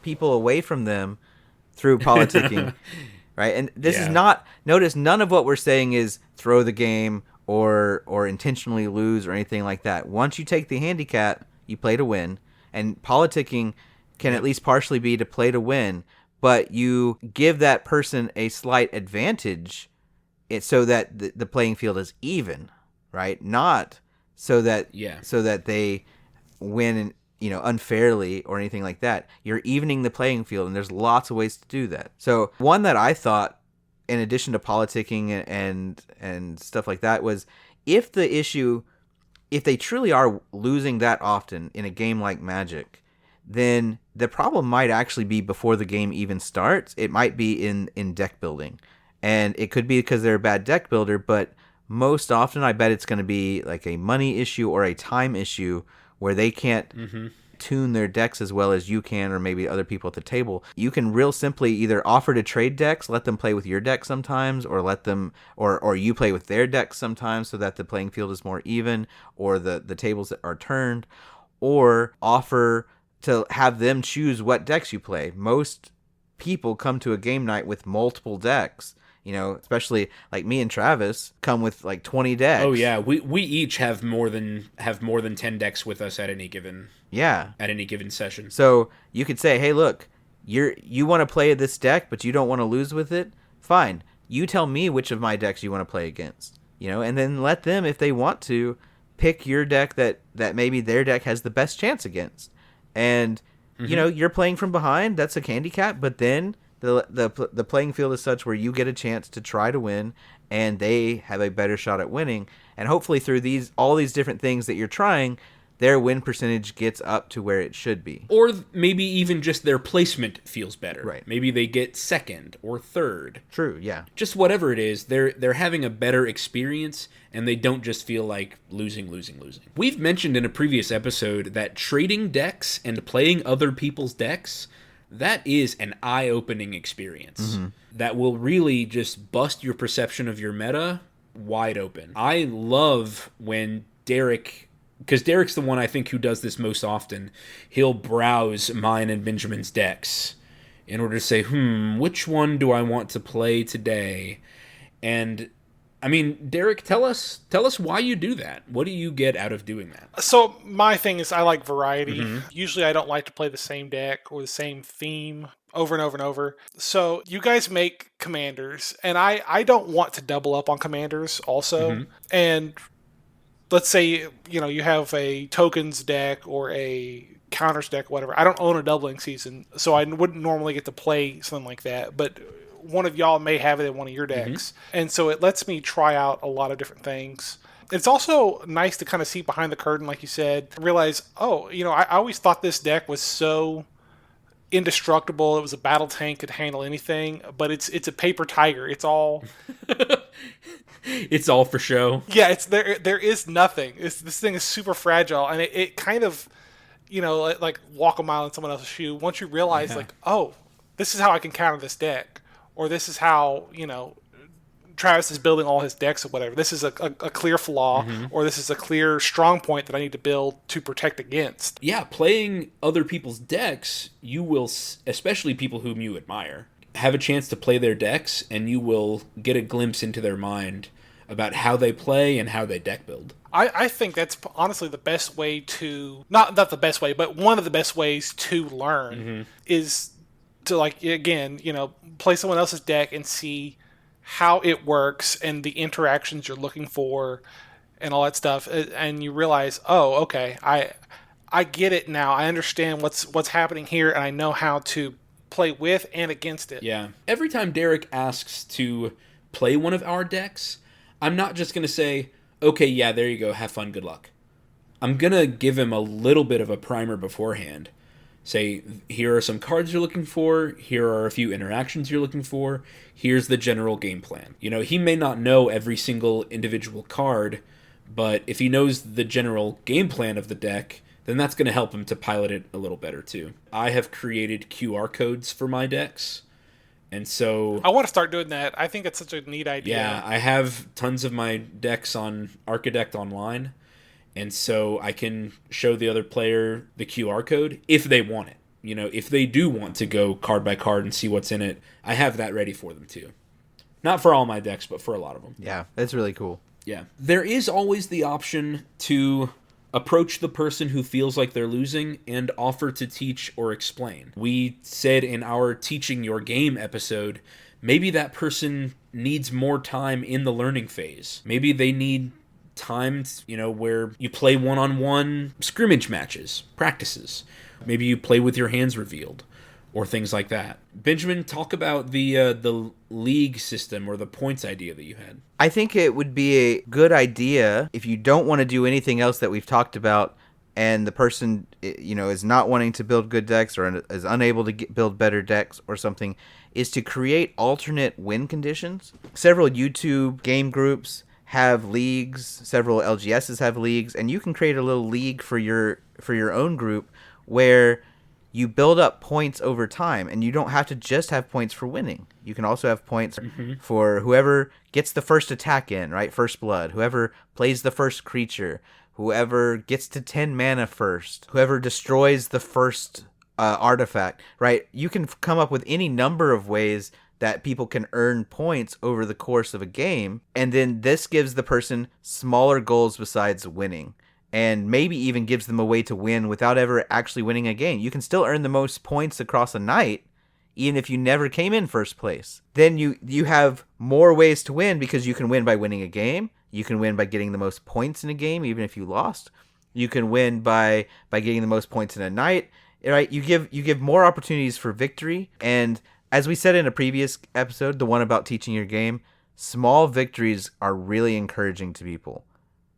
people away from them through politicking. Right, and this is not. Notice none of what we're saying is throw the game or intentionally lose or anything like that. Once you take the handicap, you play to win, and politicking can at least partially be to play to win. But you give that person a slight advantage, so that the playing field is even, right? Not so that they win unfairly or anything like that. You're evening the playing field, and there's lots of ways to do that. So one that I thought, in addition to politicking and stuff like that, was if they truly are losing that often in a game like Magic, then the problem might actually be before the game even starts. It might be in deck building, and it could be because they're a bad deck builder, but most often I bet it's going to be like a money issue or a time issue where they can't tune their decks as well as you can, or maybe other people at the table. You can real simply either offer to trade decks, let them play with your deck sometimes, or let them or you play with their decks sometimes, so that the playing field is more even, or the tables are turned, or offer to have them choose what decks you play. Most people come to a game night with multiple decks. especially like me and Travis come with like 20 decks. Oh yeah, we each have more than 10 decks with us at any given session. So you could say, hey, look, you want to play this deck, but you don't want to lose with it. Fine, you tell me which of my decks you want to play against. And then let them, if they want to, pick your deck that maybe their deck has the best chance against. And you're playing from behind. That's a handicap, but then the playing field is such where you get a chance to try to win, and they have a better shot at winning. And hopefully through all these different things that you're trying, their win percentage gets up to where it should be. Or maybe even just their placement feels better. Right. Maybe they get second or third. True, yeah. Just whatever it is, they're having a better experience, and they don't just feel like losing. We've mentioned in a previous episode that trading decks and playing other people's decks, that is an eye-opening experience. That will really just bust your perception of your meta wide open. I love when Derek... because Derek's the one I think who does this most often. He'll browse mine and Benjamin's decks in order to say, which one do I want to play today? And I mean, Derek, tell us why you do that. What do you get out of doing that? So my thing is I like variety. Usually I don't like to play the same deck or the same theme over and over and over. So you guys make commanders, and I don't want to double up on commanders also. And let's say, you have a tokens deck or a counters deck, whatever. I don't own a doubling season, so I wouldn't normally get to play something like that. But one of y'all may have it in one of your decks. And so it lets me try out a lot of different things. It's also nice to kind of see behind the curtain, like you said, realize, I always thought this deck was so indestructible. It was a battle tank, could handle anything, but it's a paper tiger. It's all... It's all for show. Yeah, there is nothing. This thing is super fragile, and it kind of, like walk a mile in someone else's shoe. Once you realize, this is how I can counter this deck, or this is how, Travis is building all his decks or whatever. This is a clear flaw, or this is a clear strong point that I need to build to protect against. Yeah, playing other people's decks, you will, especially people whom you admire, have a chance to play their decks, and you will get a glimpse into their mind about how they play and how they deck build. I think that's honestly the best way to, not the best way, but one of the best ways to learn is to, like, again, play someone else's deck and see how it works and the interactions you're looking for and all that stuff. And you realize, okay, I get it now. I understand what's happening here, and I know how to play with and against it. Yeah. Every time Derek asks to play one of our decks, I'm not just going to say, okay, yeah, there you go, have fun, good luck. I'm going to give him a little bit of a primer beforehand. Say, here are some cards you're looking for, here are a few interactions you're looking for, here's the general game plan. He may not know every single individual card, but if he knows the general game plan of the deck, then that's going to help him to pilot it a little better too. I have created QR codes for my decks, and so... I want to start doing that. I think it's such a neat idea. Yeah, I have tons of my decks on Archidect Online, and so I can show the other player the QR code if they want it. If they do want to go card by card and see what's in it, I have that ready for them too. Not for all my decks, but for a lot of them. Yeah, that's really cool. Yeah. There is always the option to approach the person who feels like they're losing and offer to teach or explain. We said in our Teaching Your Game episode, maybe that person needs more time in the learning phase. Maybe they need times, where you play one-on-one scrimmage matches, practices. Maybe you play with your hands revealed, or things like that. Benjamin, talk about the league system or the points idea that you had. I think it would be a good idea if you don't want to do anything else that we've talked about, and the person, is not wanting to build good decks or is unable to build better decks or something, is to create alternate win conditions. Several YouTube game groups have leagues, several LGSs have leagues, and you can create a little league for your own group where you build up points over time, and you don't have to just have points for winning. You can also have points for whoever gets the first attack in, right? First blood. Whoever plays the first creature. Whoever gets to 10 mana first. Whoever destroys the first artifact, right? You can come up with any number of ways that people can earn points over the course of a game. And then this gives the person smaller goals besides winning, and maybe even gives them a way to win without ever actually winning a game. You can still earn the most points across a night, even if you never came in first place. Then you have more ways to win, because you can win by winning a game. You can win by getting the most points in a game, even if you lost. You can win by getting the most points in a night. Right? You give more opportunities for victory. And as we said in a previous episode, the one about teaching your game, small victories are really encouraging to people.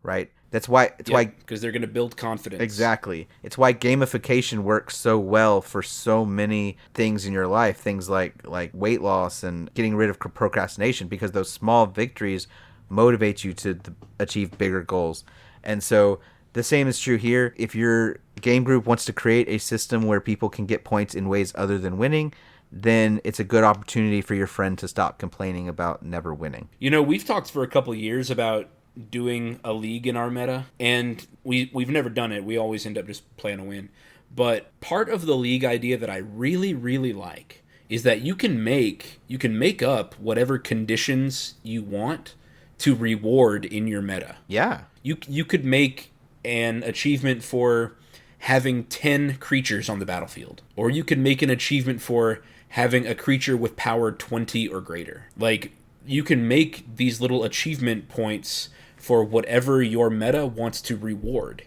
Right? That's why because they're going to build confidence. Exactly. It's why gamification works so well for so many things in your life, things like weight loss and getting rid of procrastination, because those small victories motivate you to achieve bigger goals. And so the same is true here. If your game group wants to create a system where people can get points in ways other than winning, then it's a good opportunity for your friend to stop complaining about never winning. We've talked for a couple of years about doing a league in our meta, and we've never done it. We always end up just playing a win. But part of the league idea that I really, really like is that you can make up whatever conditions you want to reward in your meta. Yeah. You could make an achievement for having 10 creatures on the battlefield, or you could make an achievement for having a creature with power 20 or greater. Like, you can make these little achievement points for whatever your meta wants to reward.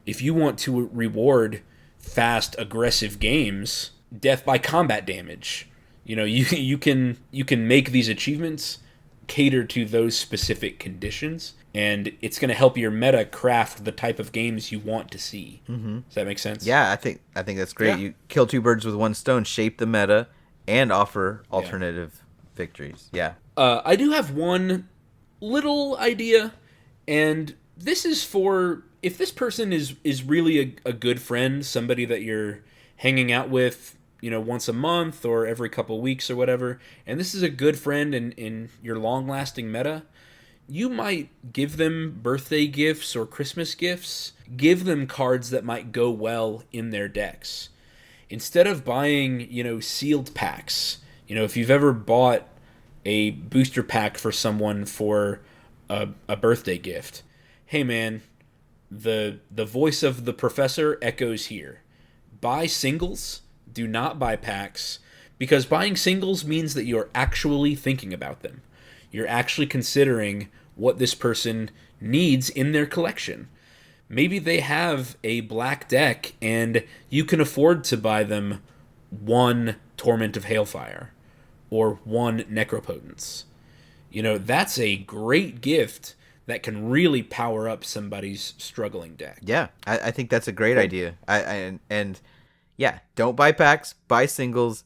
If you want to reward fast, aggressive games, death by combat damage, you can make these achievements cater to those specific conditions, and it's going to help your meta craft the type of games you want to see. Mm-hmm. Does that make sense? Yeah, I think that's great. Yeah. You kill two birds with one stone, shape the meta, and offer alternative victories. Yeah. I do have one little idea. And this is for if this person is really a good friend, somebody that you're hanging out with, once a month or every couple of weeks or whatever, and this is a good friend in your long-lasting meta, you might give them birthday gifts or Christmas gifts. Give them cards that might go well in their decks. Instead of buying, sealed packs, if you've ever bought a booster pack for someone for a birthday gift. Hey man, the voice of the professor echoes here. Buy singles, do not buy packs, because buying singles means that you're actually thinking about them. You're actually considering what this person needs in their collection. Maybe they have a black deck and you can afford to buy them one Torment of Hailfire or one Necropotence. That's a great gift that can really power up somebody's struggling deck. Yeah, I think that's a great idea. And don't buy packs, buy singles,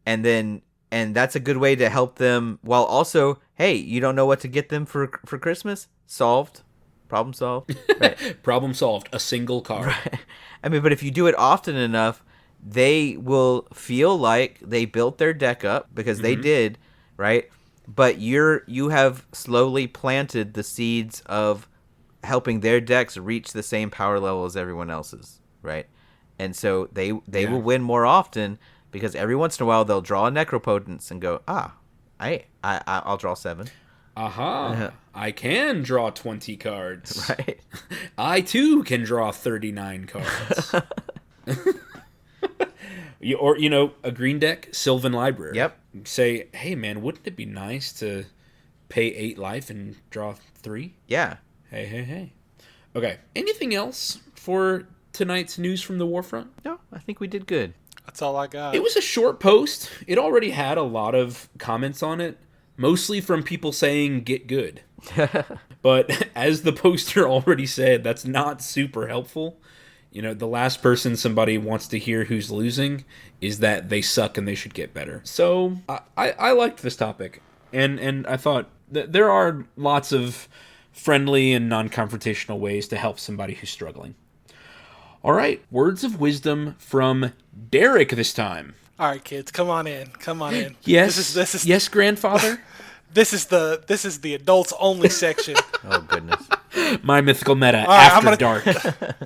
and that's a good way to help them. While also, hey, you don't know what to get them for Christmas? Solved, problem solved. Right. Problem solved. A single card. Right. I mean, but if you do it often enough, they will feel like they built their deck up because they did, right? But you have slowly planted the seeds of helping their decks reach the same power level as everyone else's, right? And so they will win more often, because every once in a while they'll draw a Necropotence and go, I'll draw 7. Aha! I can draw 20 cards. Right. I too can draw 39 cards. Or, a green deck, Sylvan Library. Yep. Say, hey, man, wouldn't it be nice to pay 8 life and draw 3? Yeah. Hey. Okay. Anything else for tonight's news from the Warfront? No, I think we did good. That's all I got. It was a short post. It already had a lot of comments on it, mostly from people saying, get good. But as the poster already said, that's not super helpful. The last person somebody wants to hear who's losing is that they suck and they should get better. So I liked this topic, and I thought that there are lots of friendly and non-confrontational ways to help somebody who's struggling. All right, words of wisdom from Derek this time. All right, kids, come on in. Yes, this is yes, grandfather. This is the adults only section. Oh goodness. My Mythical Meta right, after dark.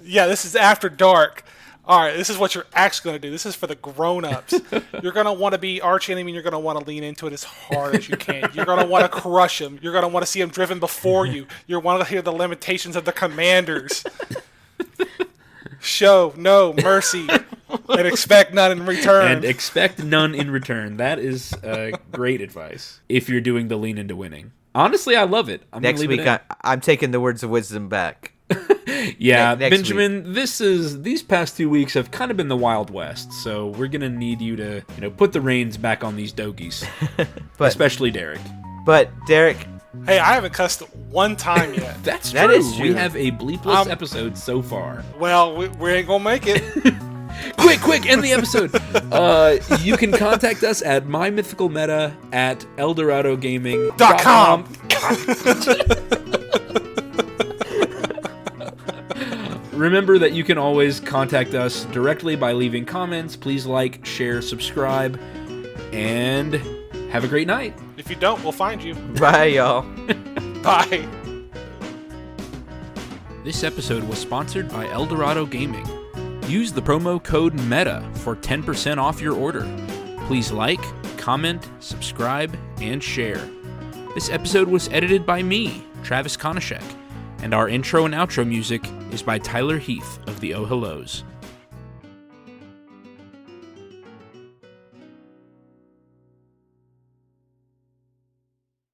Yeah, this is after dark. All right, this is what you're actually going to do. This is for the grown-ups. You're going to want to be arch enemy, and you're going to want to lean into it as hard as you can. You're going to want to crush them. You're going to want to see them driven before you. You want to hear the limitations of the commanders. Show no mercy and expect none in return. And expect none in return. That is great advice if you're doing the lean into winning. Honestly, I love it. Next week, I'm taking the words of wisdom back. Yeah, next Benjamin, these past 2 weeks have kind of been the Wild West, so we're gonna need you to, put the reins back on these dogies, especially Derek. But Derek, hey, I haven't cussed one time yet. That true. is true. We have a bleepless episode so far. Well, we ain't gonna make it. Quick, end the episode. You can contact us at mymythicalmeta@eldoradogaming.com. Remember that you can always contact us directly by leaving comments. Please like, share, subscribe, and have a great night. If you don't, we'll find you. Bye, y'all. Bye. This episode was sponsored by Eldorado Gaming. Use the promo code META for 10% off your order. Please like, comment, subscribe, and share. This episode was edited by me, Travis Konishek, and our intro and outro music is by Tyler Heath of the Oh Hellos.